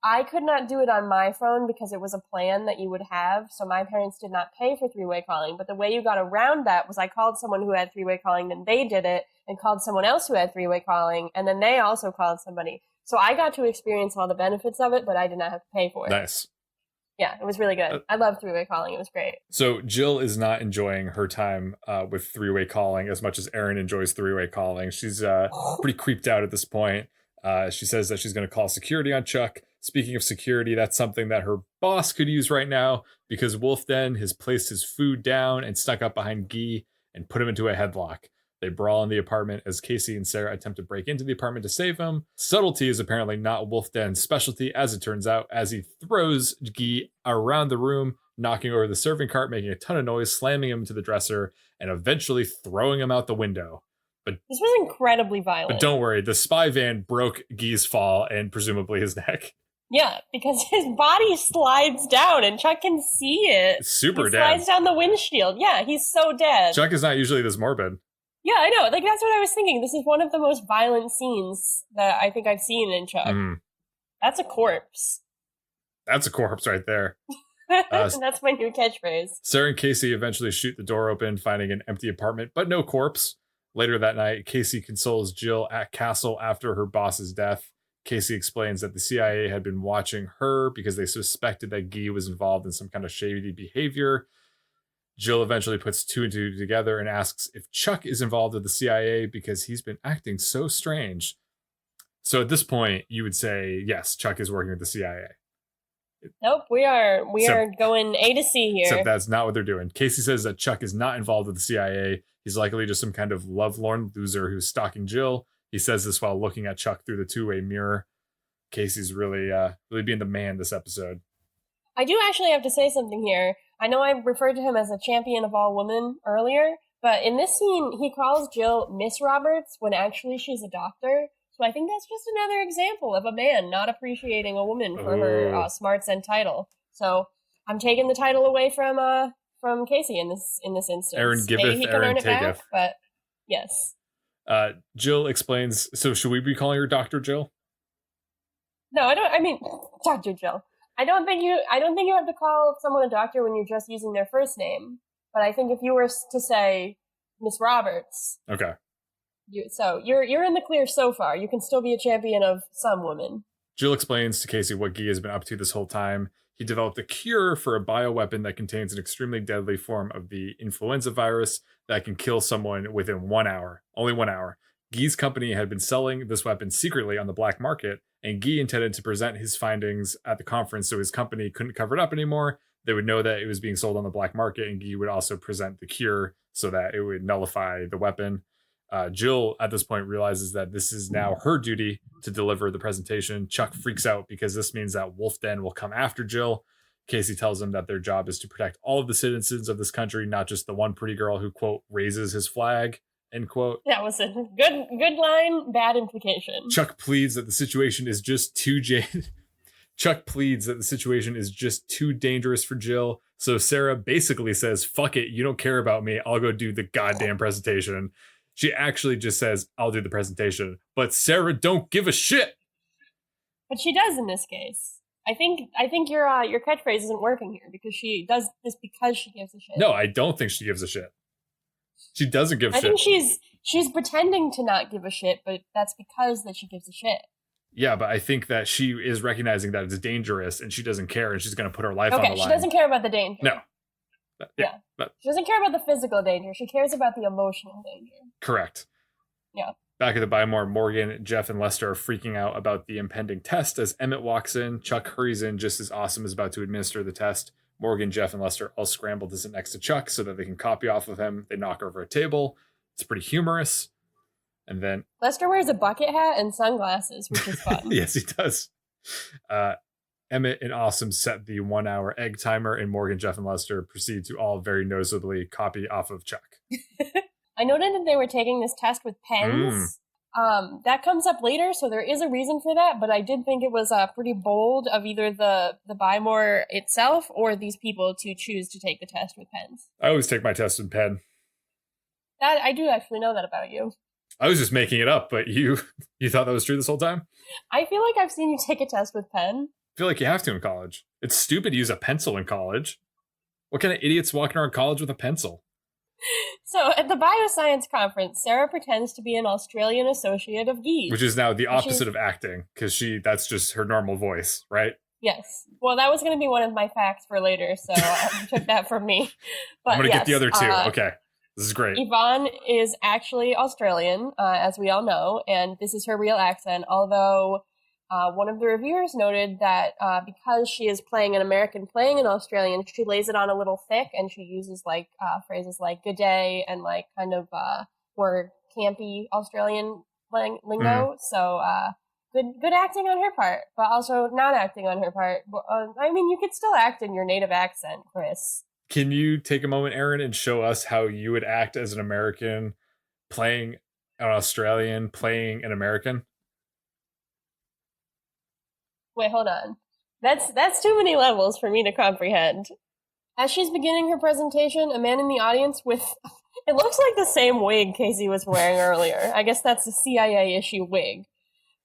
I could not do it on my phone because it was a plan that you would have, so my parents did not pay for three-way calling. But the way you got around that was I called someone who had three-way calling, then they did it, and called someone else who had three-way calling, and then they also called somebody. So I got to experience all the benefits of it, but I did not have to pay for it. Nice. Yeah, it was really good. I love three-way calling. It was great. So Jill is not enjoying her time with three-way calling as much as Erin enjoys three-way calling. She's pretty creeped out at this point. She says that she's going to call security on Chuck. Speaking of security, that's something that her boss could use right now because Wolf Den has placed his food down and stuck up behind Guy and put him into a headlock. They brawl in the apartment as Casey and Sarah attempt to break into the apartment to save him. Subtlety is apparently not Wolf Den's specialty, as it turns out, as he throws Guy around the room, knocking over the serving cart, making a ton of noise, slamming him into the dresser, and eventually throwing him out the window. But this was incredibly violent. But don't worry, the spy van broke Guy's fall and presumably his neck. Yeah, because his body slides down and Chuck can see it. It's super dead. He slides down the windshield. Yeah, he's so dead. Chuck is not usually this morbid. Yeah, I know. Like, that's what I was thinking. This is one of the most violent scenes that I think I've seen in Chuck. That's a corpse. That's a corpse right there. That's my new catchphrase. Sarah and Casey eventually shoot the door open, finding an empty apartment, but no corpse. Later that night, Casey consoles Jill at Castle after her boss's death. Casey explains that the CIA had been watching her because they suspected that Guy was involved in some kind of shady behavior. Jill eventually puts two and two together and asks if Chuck is involved with the CIA because he's been acting so strange. So at this point, you would say, yes, Chuck is working with the CIA. Nope, we are going A to C here. Except that's not what they're doing. Casey says that Chuck is not involved with the CIA. He's likely just some kind of lovelorn loser who's stalking Jill. He says this while looking at Chuck through the two-way mirror. Casey's really being the man this episode. I do actually have to say something here. I know I referred to him as a champion of all women earlier, but in this scene, he calls Jill Miss Roberts when actually she's a doctor. So I think that's just another example of a man not appreciating a woman for her smarts and title. So I'm taking the title away from Casey in this instance. Aaron giveth, maybe he can Aaron earn it taketh. back, but yes. Jill explains. So should we be calling her Dr. Jill? No, I don't. I mean, Dr. Jill. I don't think you have to call someone a doctor when you're just using their first name. But I think if you were to say Miss Roberts, okay. You're in the clear so far. You can still be a champion of some women. Jill explains to Casey what Guy has been up to this whole time. He developed a cure for a bioweapon that contains an extremely deadly form of the influenza virus that can kill someone within 1 hour. Only 1 hour. Guy's company had been selling this weapon secretly on the black market, and Guy intended to present his findings at the conference so his company couldn't cover it up anymore. They would know that it was being sold on the black market, and Guy would also present the cure so that it would nullify the weapon. Jill, at this point, realizes that this is now her duty to deliver the presentation. Chuck freaks out because this means that Wolf Den will come after Jill. Casey tells him that their job is to protect all of the citizens of this country, not just the one pretty girl who, quote, raises his flag, end quote. That was a good line, bad implication. Chuck pleads that the situation is just too Chuck pleads that the situation is just too dangerous for Jill. So Sarah basically says, fuck it, you don't care about me. I'll go do the goddamn presentation. She actually just says, I'll do the presentation. But Sarah don't give a shit. But she does in this case. I think your catchphrase isn't working here because she does this because she gives a shit. No, I don't think she gives a shit. She doesn't give a shit. I think she's pretending to not give a shit, but that's because that she gives a shit. Yeah, but I think that she is recognizing that it's dangerous and she doesn't care and she's going to put her life on the line. Okay, she doesn't care about the danger. No. Yeah. She doesn't care about the physical danger. She cares about the emotional danger. Correct. Yeah. Back at the Buy More, Morgan, Jeff, and Lester are freaking out about the impending test as Emmett walks in. Chuck hurries in just as Awesome is about to administer the test. Morgan, Jeff, and Lester all scramble to sit next to Chuck so that they can copy off of him. They knock over a table. It's pretty humorous. And then Lester wears a bucket hat and sunglasses, which is fun. Yes, he does. Emmett and Awesome set the 1 hour egg timer, and Morgan, Jeff, and Lester proceed to all very noticeably copy off of Chuck. I noted that they were taking this test with pens. That comes up later, so there is a reason for that, but I did think it was pretty bold of either the Buy More itself or these people to choose to take the test with pens. I always take my test with pen. That I do actually know that about you. I was just making it up, but you thought that was true this whole time? I feel like I've seen you take a test with pen. I feel like you have to in college. It's stupid to use a pencil in college. What kind of idiots walking around college with a pencil? So at the bioscience conference, Sarah pretends to be an Australian associate of Guy's. Which is now the opposite of acting, because that's just her normal voice, right? Yes. Well, that was going to be one of my facts for later, so you took that from me. But I'm going to get the other two. Okay. This is great. Yvonne is actually Australian, as we all know, and this is her real accent, although one of the reviewers noted that because she is playing an American playing an Australian, she lays it on a little thick, and she uses phrases like good day and kind of more campy Australian lingo. So good acting on her part, but also not acting on her part. I mean, you could still act in your native accent, Chris. Can you take a moment, Erin, and show us how you would act as an American playing an Australian playing an American? Wait, hold on. That's too many levels for me to comprehend. As she's beginning her presentation, a man in the audience with it looks like the same wig Casey was wearing earlier. I guess that's a CIA issue wig.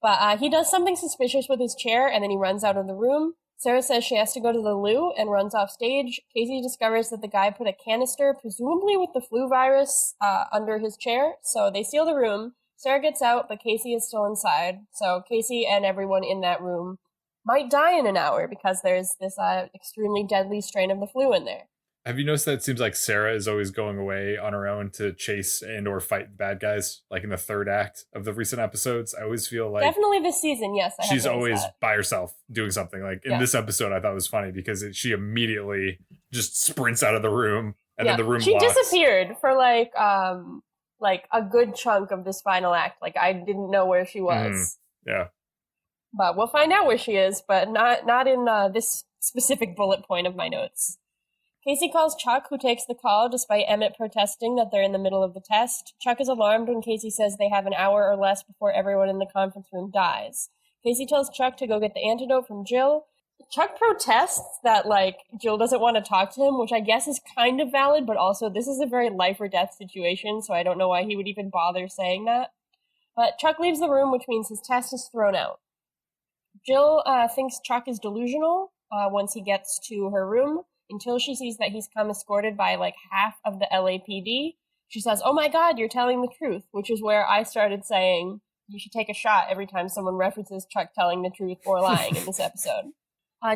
But he does something suspicious with his chair, and then he runs out of the room. Sarah says she has to go to the loo and runs off stage. Casey discovers that the guy put a canister, presumably with the flu virus, under his chair. So they seal the room. Sarah gets out, but Casey is still inside. So Casey and everyone in that room might die in an hour because there's this extremely deadly strain of the flu in there. Have you noticed that it seems like Sarah is always going away on her own to chase and or fight bad guys, like in the third act of the recent episodes? I always feel like definitely this season, yes. She's always by herself doing something. Like in this episode, I thought it was funny because she immediately just sprints out of the room and then the room she blocks. Disappeared for like a good chunk of this final act. Like I didn't know where she was. Yeah. But we'll find out where she is, but not in this specific bullet point of my notes. Casey calls Chuck, who takes the call despite Emmett protesting that they're in the middle of the test. Chuck is alarmed when Casey says they have an hour or less before everyone in the conference room dies. Casey tells Chuck to go get the antidote from Jill. Chuck protests that, Jill doesn't want to talk to him, which I guess is kind of valid, but also this is a very life or death situation, so I don't know why he would even bother saying that. But Chuck leaves the room, which means his test is thrown out. Jill thinks Chuck is delusional once he gets to her room, until she sees that he's come escorted by half of the LAPD. She says, "Oh my God, you're telling the truth," which is where I started saying you should take a shot every time someone references Chuck telling the truth or lying in this episode.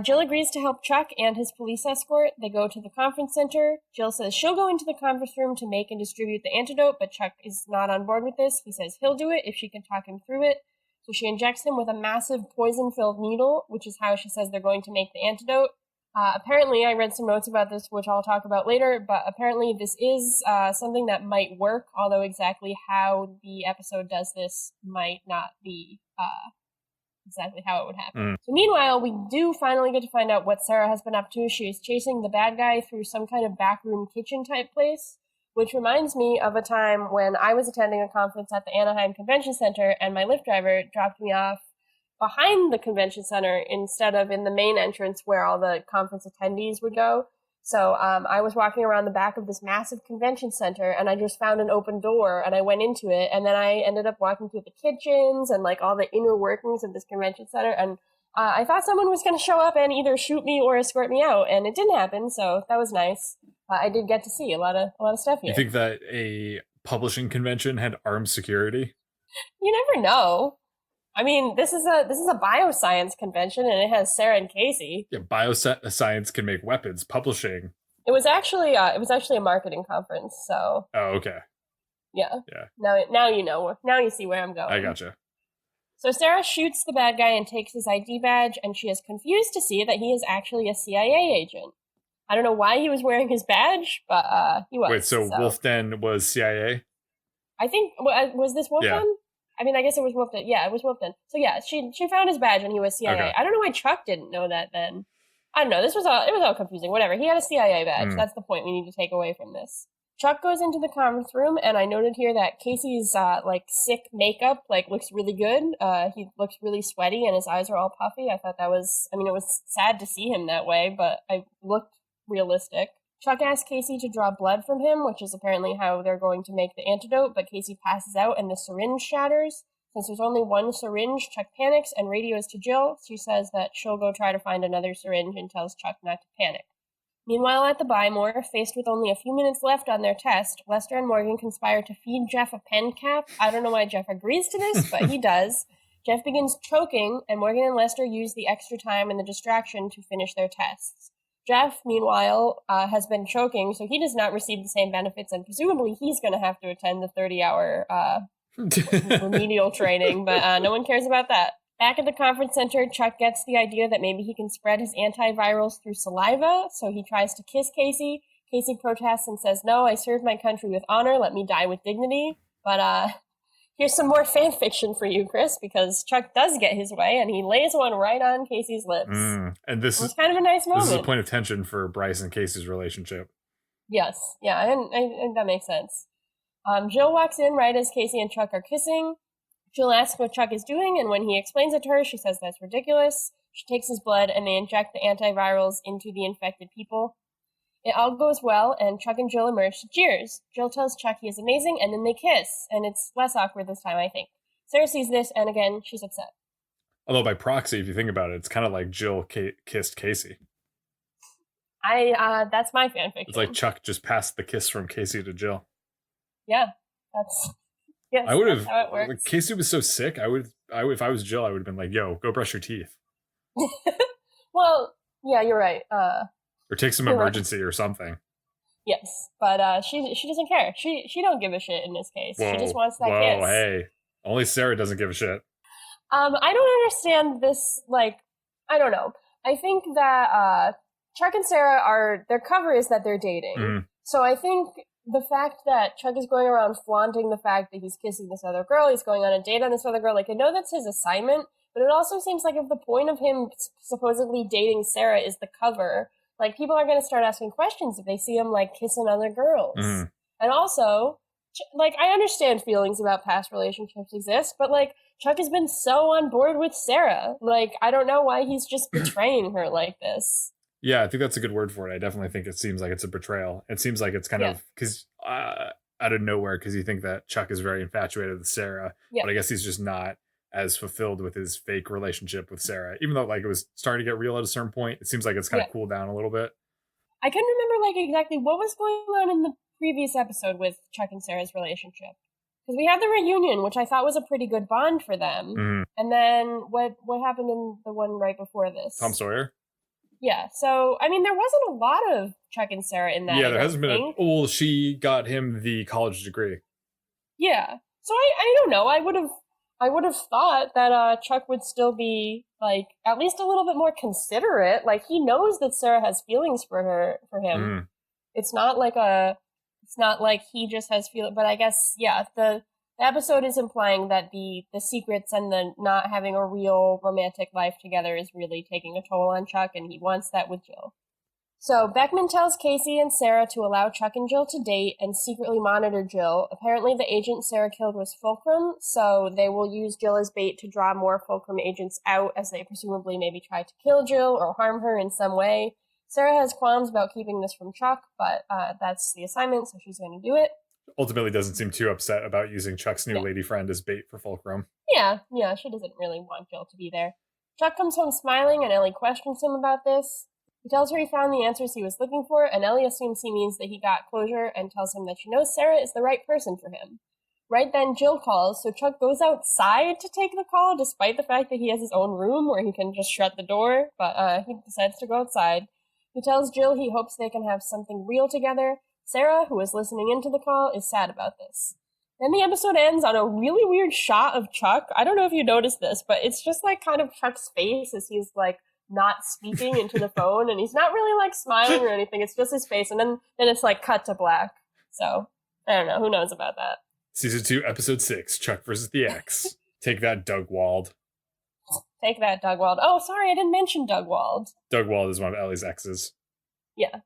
Jill agrees to help Chuck and his police escort. They go to the conference center. Jill says she'll go into the conference room to make and distribute the antidote, but Chuck is not on board with this. He says he'll do it if she can talk him through it. So she injects him with a massive poison-filled needle, which is how she says they're going to make the antidote. Apparently, I read some notes about this, which I'll talk about later, but apparently this is something that might work, although exactly how the episode does this might not be exactly how it would happen. So meanwhile, we do finally get to find out what Sarah has been up to. She is chasing the bad guy through some kind of backroom kitchen type place, which reminds me of a time when I was attending a conference at the Anaheim Convention Center and my Lyft driver dropped me off behind the convention center instead of in the main entrance where all the conference attendees would go. So I was walking around the back of this massive convention center and I just found an open door and I went into it, and then I ended up walking through the kitchens and like all the inner workings of this convention center, and I thought someone was going to show up and either shoot me or escort me out, and it didn't happen, so that was nice. I did get to see a lot of stuff here. You think that a publishing convention had armed security? You never know. I mean, this is a bioscience convention, and it has Sarah and Casey. Yeah, bioscience can make weapons. Publishing. It was actually a marketing conference. So. Oh, okay. Yeah. Now you know. Now you see where I'm going. I gotcha. So Sarah shoots the bad guy and takes his ID badge, and she is confused to see that he is actually a CIA agent. I don't know why he was wearing his badge, but he was. Wait, so Wolf Den was CIA? I think was this Wolf Den? I mean, I guess it was Wolfden. Yeah, it was Wolfden. So yeah, she found his badge and he was CIA. Okay. I don't know why Chuck didn't know that then. I don't know. It was all confusing. Whatever. He had a CIA badge. That's the point we need to take away from this. Chuck goes into the conference room, and I noted here that Casey's sick makeup looks really good. He looks really sweaty and his eyes are all puffy. I thought that was. I mean, it was sad to see him that way, but I looked realistic. Chuck asks Casey to draw blood from him, which is apparently how they're going to make the antidote, but Casey passes out and the syringe shatters. Since there's only one syringe, Chuck panics and radios to Jill. She says that she'll go try to find another syringe and tells Chuck not to panic. Meanwhile, at the Bymore, faced with only a few minutes left on their test, Lester and Morgan conspire to feed Jeff a pen cap. I don't know why Jeff agrees to this, but he does. Jeff begins choking, and Morgan and Lester use the extra time and the distraction to finish their tests. Jeff, meanwhile, has been choking, so he does not receive the same benefits, and presumably he's going to have to attend the 30-hour remedial training, but no one cares about that. Back at the conference center, Chuck gets the idea that maybe he can spread his antivirals through saliva, so he tries to kiss Casey. Casey protests and says, "No, I served my country with honor, let me die with dignity." But here's some more fan fiction for you, Chris, because Chuck does get his way, and he lays one right on Casey's lips. And this is kind of a nice moment. This is a point of tension for Bryce and Casey's relationship. Yes, yeah, and that makes sense. Jill walks in right as Casey and Chuck are kissing. Jill asks what Chuck is doing, and when he explains it to her, she says that's ridiculous. She takes his blood, and they inject the antivirals into the infected people. It all goes well, and Chuck and Jill emerge to cheers. Jill tells Chuck he is amazing, and then they kiss, and it's less awkward this time, I think. Sarah sees this, and again, she's upset. Although by proxy, if you think about it, it's kind of like Jill kissed Casey. That's my fanfiction. It's like Chuck just passed the kiss from Casey to Jill. Yeah, that's... Yes, I would have. How it works. Casey was so sick. If I was Jill, I would have been like, "Yo, go brush your teeth." Well, yeah, you're right. Or take some emergency or something. Yes, but she doesn't care. She don't give a shit in this case. She just wants that kiss. Whoa, hey, only Sarah doesn't give a shit. I don't understand this. I don't know. I think that Chuck and Sarah their cover is that they're dating. So I think the fact that Chuck is going around flaunting the fact that he's kissing this other girl, he's going on a date on this other girl, I know that's his assignment, but it also seems like if the point of him supposedly dating Sarah is the cover, people are going to start asking questions if they see him, kissing other girls. And also, I understand feelings about past relationships exist, but, Chuck has been so on board with Sarah. I don't know why he's just betraying her like this. Yeah, I think that's a good word for it. I definitely think it seems like it's a betrayal. It seems like it's kind of because out of nowhere, because you think that Chuck is very infatuated with Sarah, but I guess he's just not as fulfilled with his fake relationship with Sarah. Even though it was starting to get real at a certain point, it seems like it's kind of cooled down a little bit. I couldn't remember exactly what was going on in the previous episode with Chuck and Sarah's relationship. Because we had the reunion, which I thought was a pretty good bond for them. And then what happened in the one right before this? Tom Sawyer? Yeah, so, I mean, there wasn't a lot of Chuck and Sarah in that. Yeah, there hasn't been she got him the college degree. Yeah. So I don't know. I would I would have thought that Chuck would still be like at least a little bit more considerate. Like he knows that Sarah has feelings for him. Mm. It's not like he just has feelings. But I guess the episode is implying that the secrets and the not having a real romantic life together is really taking a toll on Chuck, and he wants that with Jill. So Beckman tells Casey and Sarah to allow Chuck and Jill to date and secretly monitor Jill. Apparently the agent Sarah killed was Fulcrum, so they will use Jill as bait to draw more Fulcrum agents out as they presumably maybe try to kill Jill or harm her in some way. Sarah has qualms about keeping this from Chuck, but that's the assignment, so she's going to do it. Ultimately doesn't seem too upset about using Chuck's new lady friend as bait for Fulcrum. Yeah, she doesn't really want Jill to be there. Chuck comes home smiling, and Ellie questions him about this. He tells her he found the answers he was looking for, and Ellie assumes he means that he got closure and tells him that she knows Sarah is the right person for him. Right then, Jill calls, so Chuck goes outside to take the call, despite the fact that he has his own room where he can just shut the door, but he decides to go outside. He tells Jill he hopes they can have something real together. Sarah, who is listening into the call, is sad about this. Then the episode ends on a really weird shot of Chuck. I don't know if you noticed this, but it's just like kind of Chuck's face as he's like not speaking into the phone, and he's not really like smiling or anything. It's just his face, and then it's like cut to black. So I don't know. Who knows about that? Season 2, episode 6, Chuck versus the Ex. Take that, Doug Wald. Take that, Doug Wald. Oh, sorry, I didn't mention Doug Wald. Doug Wald is one of Ellie's exes. Yeah.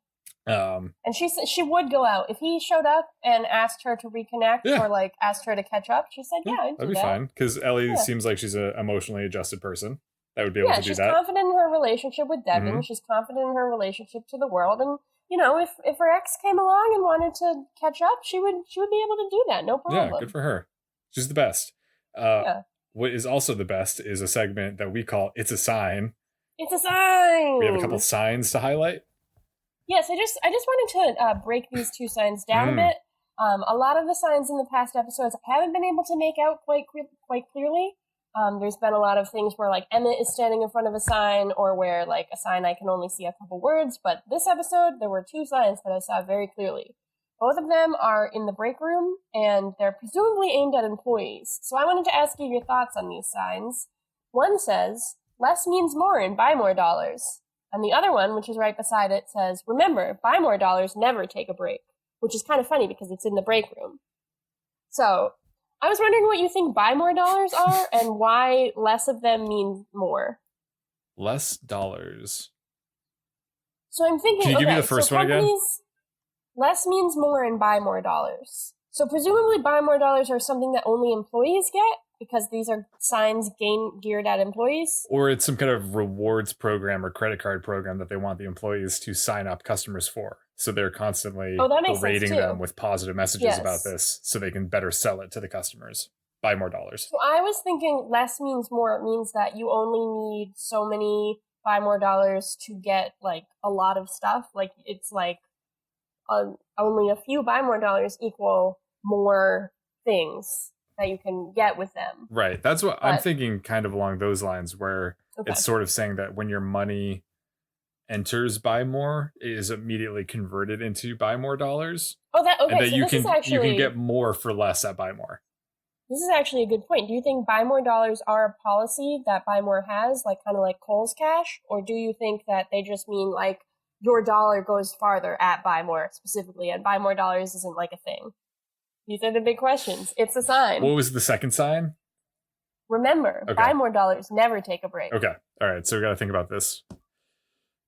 And she said she would go out if he showed up and asked her to reconnect or like asked her to catch up. She said, that'd be fine, because Ellie seems like she's an emotionally adjusted person that would be able to do that. She's confident in her relationship with Devin. Mm-hmm. She's confident in her relationship to the world, and if her ex came along and wanted to catch up, she would be able to do that. No problem. Yeah, good for her. She's the best. What is also the best is a segment that we call "It's a Sign." It's a sign. We have a couple signs to highlight. Yes, I just wanted to break these two signs down a bit. A lot of the signs in the past episodes I haven't been able to make out quite clearly. There's been a lot of things where like Emmett is standing in front of a sign, or where like a sign I can only see a couple words. But this episode, there were two signs that I saw very clearly. Both of them are in the break room, and they're presumably aimed at employees. So I wanted to ask you your thoughts on these signs. One says, "Less means more and buy more dollars." And the other one, which is right beside it, says, "Remember, buy more dollars, never take a break." Which is kind of funny because it's in the break room. So I was wondering what you think buy more dollars are and why less of them mean more. Less dollars. So I'm thinking, can you give me the first one again? Less means more and buy more dollars. So presumably buy more dollars are something that only employees get, because these are signs geared at employees. Or it's some kind of rewards program or credit card program that they want the employees to sign up customers for. So they're constantly berating them with positive messages about this so they can better sell it to the customers. Buy more dollars. So I was thinking less means more. It means that you only need so many buy more dollars to get like a lot of stuff. Like it's like only a few buy more dollars equal more things that you can get with them. Right. That's what I'm thinking, kind of along those lines, where it's sort of saying that when your money enters buy more, it is immediately converted into buy more dollars. Oh, that okay. And that so you can get more for less at buy more. This is actually a good point. Do you think buy more dollars are a policy that buy more has, like kind of like Kohl's Cash, or do you think that they just mean like your dollar goes farther at buy more specifically, and buy more dollars isn't like a thing? These are the big questions. It's a sign. What was the second sign? Remember, buy more dollars, never take a break. Okay. All right. So we got to think about this.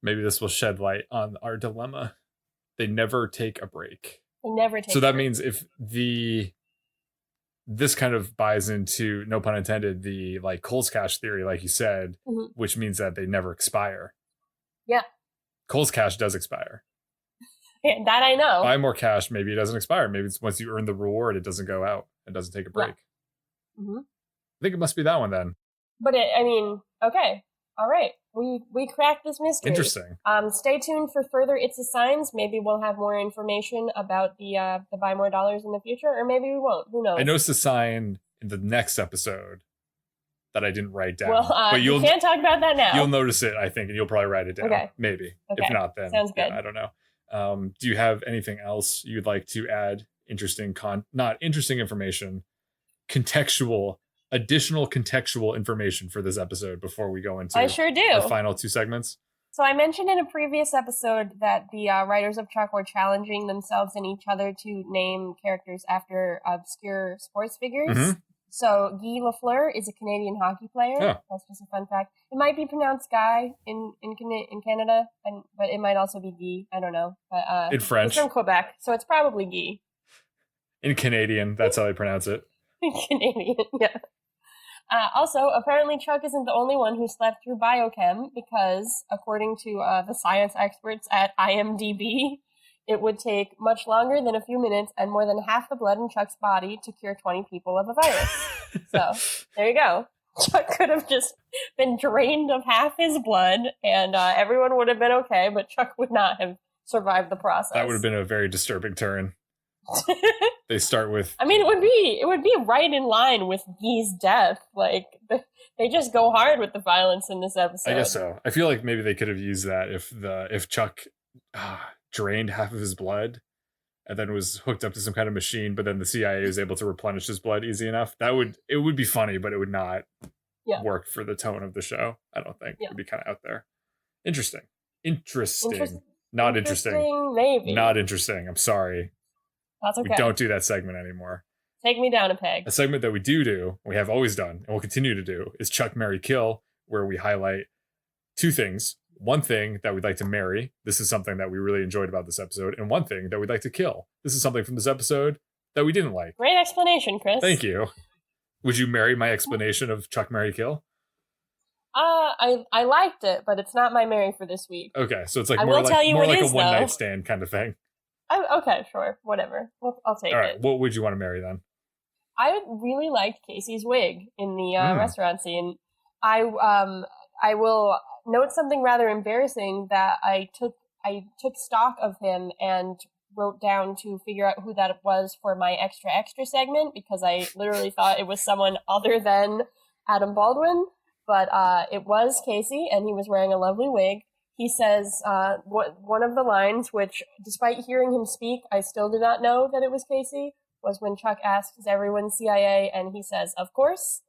Maybe this will shed light on our dilemma. They never take a break. They never take So that means if this kind of buys into, no pun intended, the like Kohl's Cash theory, like you said, which means that they never expire. Yeah. Kohl's Cash does expire. Yeah, that I know. Buy more cash, maybe it doesn't expire. Maybe it's once you earn the reward, it doesn't go out. It doesn't take a break. Yeah. Mm-hmm. I think it must be that one then. But okay. All right. We cracked this mystery. Interesting. Stay tuned for further It's a Signs. Maybe we'll have more information about the buy more dollars in the future, or maybe we won't. Who knows? I noticed a sign in the next episode that I didn't write down. Well, but you can't talk about that now. You'll notice it, I think, and you'll probably write it down. Okay. Maybe. Okay. If not, then sounds good. Yeah, I don't know. Do you have anything else you'd like to add? Not interesting information, contextual additional contextual information for this episode before we go into I sure do. our final 2 segments? So I mentioned in a previous episode that the writers of Chuck were challenging themselves and each other to name characters after obscure sports figures. Mm-hmm. So Guy Lafleur is a Canadian hockey player. Oh. That's just a fun fact. It might be pronounced Guy in Canada, but it might also be Guy. I don't know. But, in French. It's from Quebec, so it's probably Guy. In Canadian, that's how they pronounce it. In Canadian, yeah. Also, apparently Chuck isn't the only one who slept through biochem because, according to the science experts at IMDb, it would take much longer than a few minutes and more than half the blood in Chuck's body to cure 20 people of a virus. So, there you go. Chuck could have just been drained of half his blood and everyone would have been okay, but Chuck would not have survived the process. That would have been a very disturbing turn. They start with... I mean, it would be right in line with Guy's death. Like, they just go hard with the violence in this episode. I guess so. I feel like maybe they could have used that if Chuck drained half of his blood and then was hooked up to some kind of machine, but then the CIA was able to replenish his blood easy enough. It would be funny, but it would not work for the tone of the show. I don't think. It would be kind of out there. Interesting. Not interesting. Maybe. Not interesting. I'm sorry. That's okay. We don't do that segment anymore. Take me down a peg. A segment that we do, we have always done, and will continue to do, is Chuck, Marry, Kill, where we highlight 2 things. One thing that we'd like to marry. This is something that we really enjoyed about this episode. And one thing that we'd like to kill. This is something from this episode that we didn't like. Great explanation, Chris. Thank you. Would you marry my explanation of Chuck, Marry, Kill? I liked it, but it's not my marry for this week. Okay, so it's like more like a one-night stand kind of thing. Okay, sure, whatever. I'll take it. All right, what would you want to marry then? I really liked Casey's wig in the restaurant scene. I will note something rather embarrassing that I took stock of him and wrote down to figure out who that was for my extra segment because I literally thought it was someone other than Adam Baldwin, but it was Casey and he was wearing a lovely wig. He says one of the lines, which despite hearing him speak, I still did not know that it was Casey, was when Chuck asks, "Is everyone CIA?" And he says, "Of course."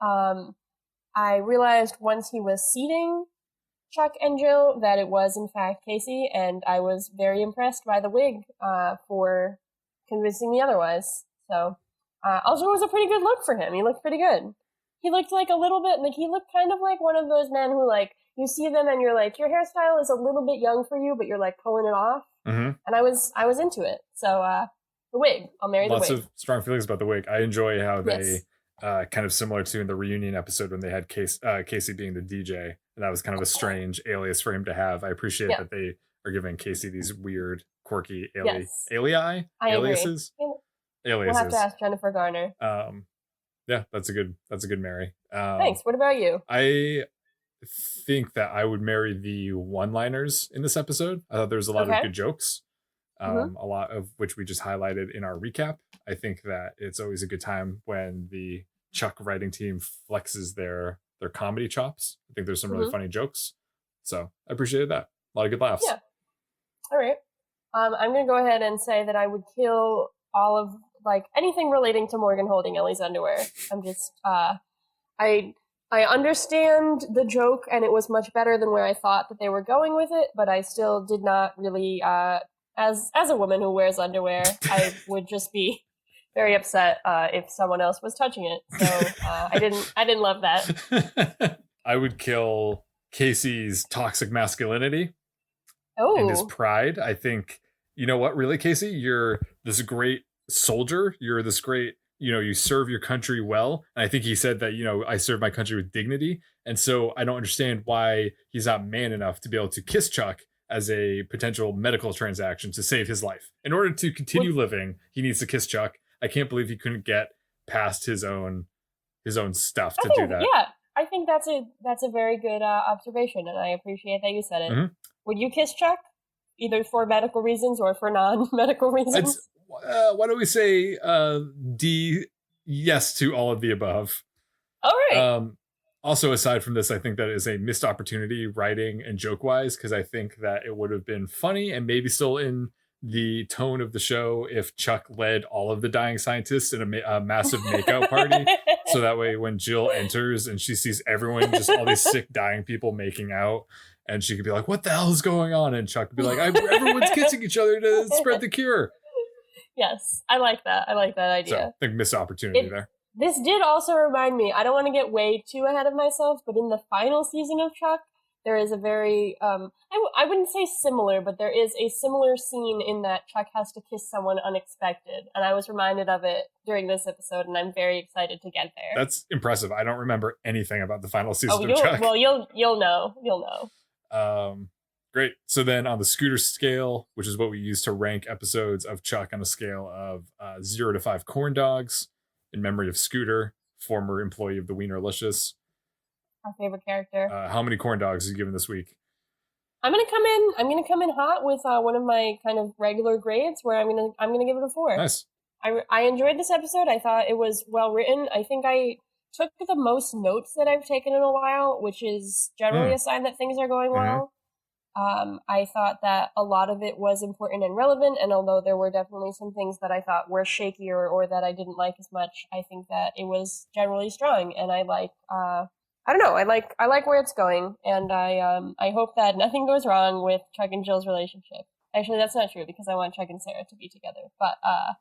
I realized once he was seating Chuck and Jill that it was in fact Casey, and I was very impressed by the wig for convincing me otherwise. So, also it was a pretty good look for him. He looked pretty good. He looked like a little bit, like he looked kind of like one of those men who like, you see them and you're like, your hairstyle is a little bit young for you, but you're like pulling it off. Mm-hmm. And I was into it. So, the wig, I'll marry the wig. Lots of strong feelings about the wig. I enjoy how they, kind of similar to in the reunion episode when they had Casey being the DJ. And that was kind of a strange alias for him to have. I appreciate that they are giving Casey these weird, quirky aliases. Aliases. We'll have to ask Jennifer Garner. Yeah, that's a good marry. Thanks. What about you? I think that I would marry the one-liners in this episode. I thought there was a lot of good jokes, a lot of which we just highlighted in our recap. I think that it's always a good time when the Chuck writing team flexes their comedy chops. I think there's some really funny jokes. So I appreciated that. A lot of good laughs. Yeah. All right. I'm going to go ahead and say that I would kill all of like anything relating to Morgan holding Ellie's underwear. I'm just, I understand the joke and it was much better than where I thought that they were going with it, but I still did not really, as a woman who wears underwear, I would just be very upset if someone else was touching it. So I didn't love that. I would kill Casey's toxic masculinity and his pride. I think, you know what, really, Casey, you're this great soldier. You're this great, you serve your country well. And I think he said that, I serve my country with dignity. And so I don't understand why he's not man enough to be able to kiss Chuck as a potential medical transaction to save his life. In order to continue living, he needs to kiss Chuck. I can't believe he couldn't get past his own stuff to do that. Yeah, I think that's a very good observation, and I appreciate that you said it. Mm-hmm. Would you kiss Chuck, either for medical reasons or for non-medical reasons? Why don't we say D, yes to all of the above. All right. Also, aside from this, I think that is a missed opportunity writing and joke-wise, because I think that it would have been funny and maybe still in the tone of the show if Chuck led all of the dying scientists in a massive makeout party So that way when Jill enters and she sees everyone, just all these sick, dying people making out, and she could be like, what the hell is going on? And Chuck would be like, everyone's kissing each other to spread the cure. Yes, I like that. I like that idea. So I think missed opportunity there. This did also remind me, I don't want to get way too ahead of myself, but in the final season of Chuck, there is a very, I wouldn't say similar, but there is a similar scene in that Chuck has to kiss someone unexpected. And I was reminded of it during this episode, and I'm very excited to get there. That's impressive. I don't remember anything about the final season of Chuck. Well, you'll know. You'll know. Great. So then on the Scooter scale, which is what we use to rank episodes of Chuck on a scale of 0 to 5 corn dogs, in memory of Scooter, former employee of the Wienerlicious. Our favorite character. How many corn dogs are you given this week? I'm gonna come in hot with one of my kind of regular grades, where I'm gonna give it a 4. Nice. I enjoyed this episode. I thought it was well written. I think I took the most notes that I've taken in a while, which is generally a sign that things are going well. I thought that a lot of it was important and relevant, and although there were definitely some things that I thought were shakier or that I didn't like as much, I think that it was generally strong, and I like I don't know, I like where it's going, and I hope that nothing goes wrong with Chuck and Jill's relationship. Actually, that's not true, because I want Chuck and Sarah to be together, but I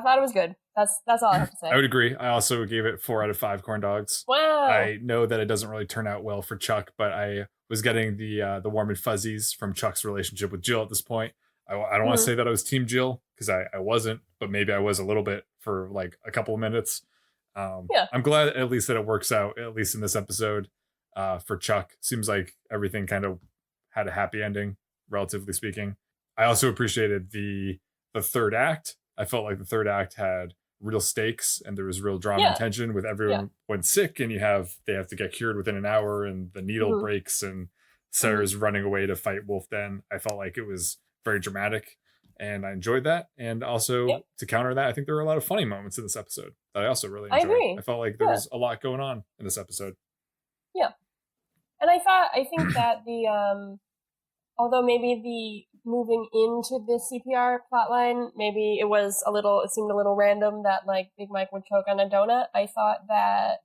thought it was good. That's all I have to say. I would agree. I also gave it 4 out of 5 corn dogs. Wow. I know that it doesn't really turn out well for Chuck, but I was getting the warm and fuzzies from Chuck's relationship with Jill at this point. I don't want to say that I was Team Jill, because I wasn't, but maybe I was a little bit for like a couple of minutes. I'm glad at least that it works out, at least in this episode, for Chuck. Seems like everything kind of had a happy ending, relatively speaking. I also appreciated the third act. I felt like the third act had real stakes, and there was real drama and tension with everyone went sick, and they have to get cured within an hour, and the needle breaks, and Sarah's running away to fight Wolf Den. I felt like it was very dramatic, and I enjoyed that. And also to counter that, I think there were a lot of funny moments in this episode that I also really enjoyed. I agree. I felt like there was a lot going on in this episode. Yeah. And I think that the although maybe the moving into the CPR plotline, maybe it seemed a little random that like Big Mike would choke on a donut. I thought that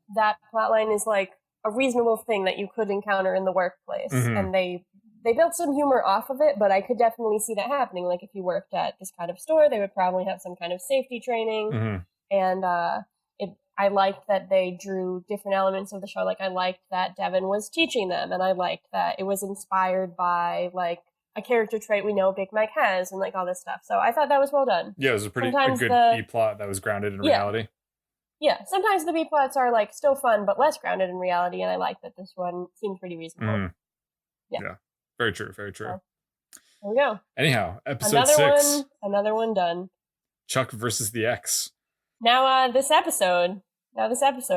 plotline is like a reasonable thing that you could encounter in the workplace. And they built some humor off of it, but I could definitely see that happening. Like if you worked at this kind of store, they would probably have some kind of safety training. And I liked that they drew different elements of the show. Like I liked that Devin was teaching them, and I liked that it was inspired by like a character trait we know Big Mike has, and like all this stuff. So I thought that was well done. Yeah, it was a good B plot that was grounded in reality. Yeah, sometimes the B plots are like still fun, but less grounded in reality, and I like that this one seemed pretty reasonable. Yeah, very true, very true. So, there we go. Anyhow, episode 6. Another one done. Chuck versus the X. Now this episode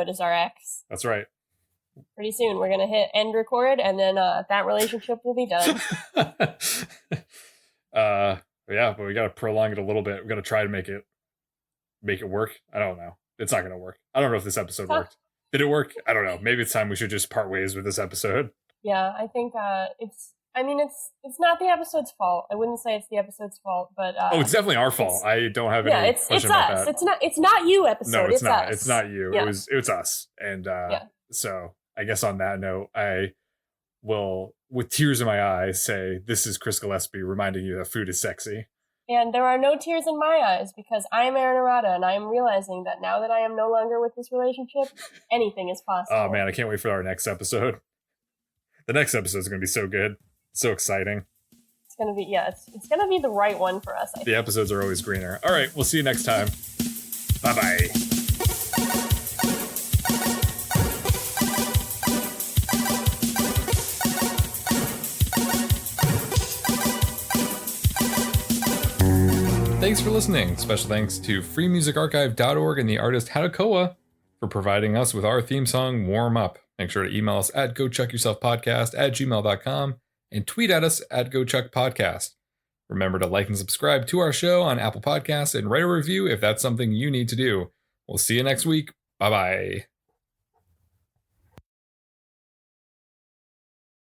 is our X. That's right. Pretty soon we're gonna hit end record, and then that relationship will be done. Yeah, but we gotta prolong it a little bit. We gotta try to make it work. I don't know. It's not gonna work. I don't know if this episode worked. Did it work? I don't know. Maybe it's time we should just part ways with this episode. Yeah, I think it's not the episode's fault. I wouldn't say it's the episode's fault, but it's definitely our fault. I don't have any question about that. It's not you episode. No, it's not. Us. It's not you. Yeah. It's us. And so I guess on that note, I will, with tears in my eyes, say this is Chris Gillespie reminding you that food is sexy. And there are no tears in my eyes, because I am Erin Arata, and I am realizing that now that I am no longer with this relationship, anything is possible. Oh man, I can't wait for our next episode. The next episode is going to be so good. So exciting. It's going to be, it's going to be the right one for us. The episodes are always greener. All right, we'll see you next time. Bye-bye. Thanks for listening. Special thanks to freemusicarchive.org and the artist Hatakoa for providing us with our theme song, Warm Up. Make sure to email us at gochuckyourselfpodcast@gmail.com and tweet at us at gochuckpodcast. Remember to like and subscribe to our show on Apple Podcasts and write a review if that's something you need to do. We'll see you next week. Bye-bye.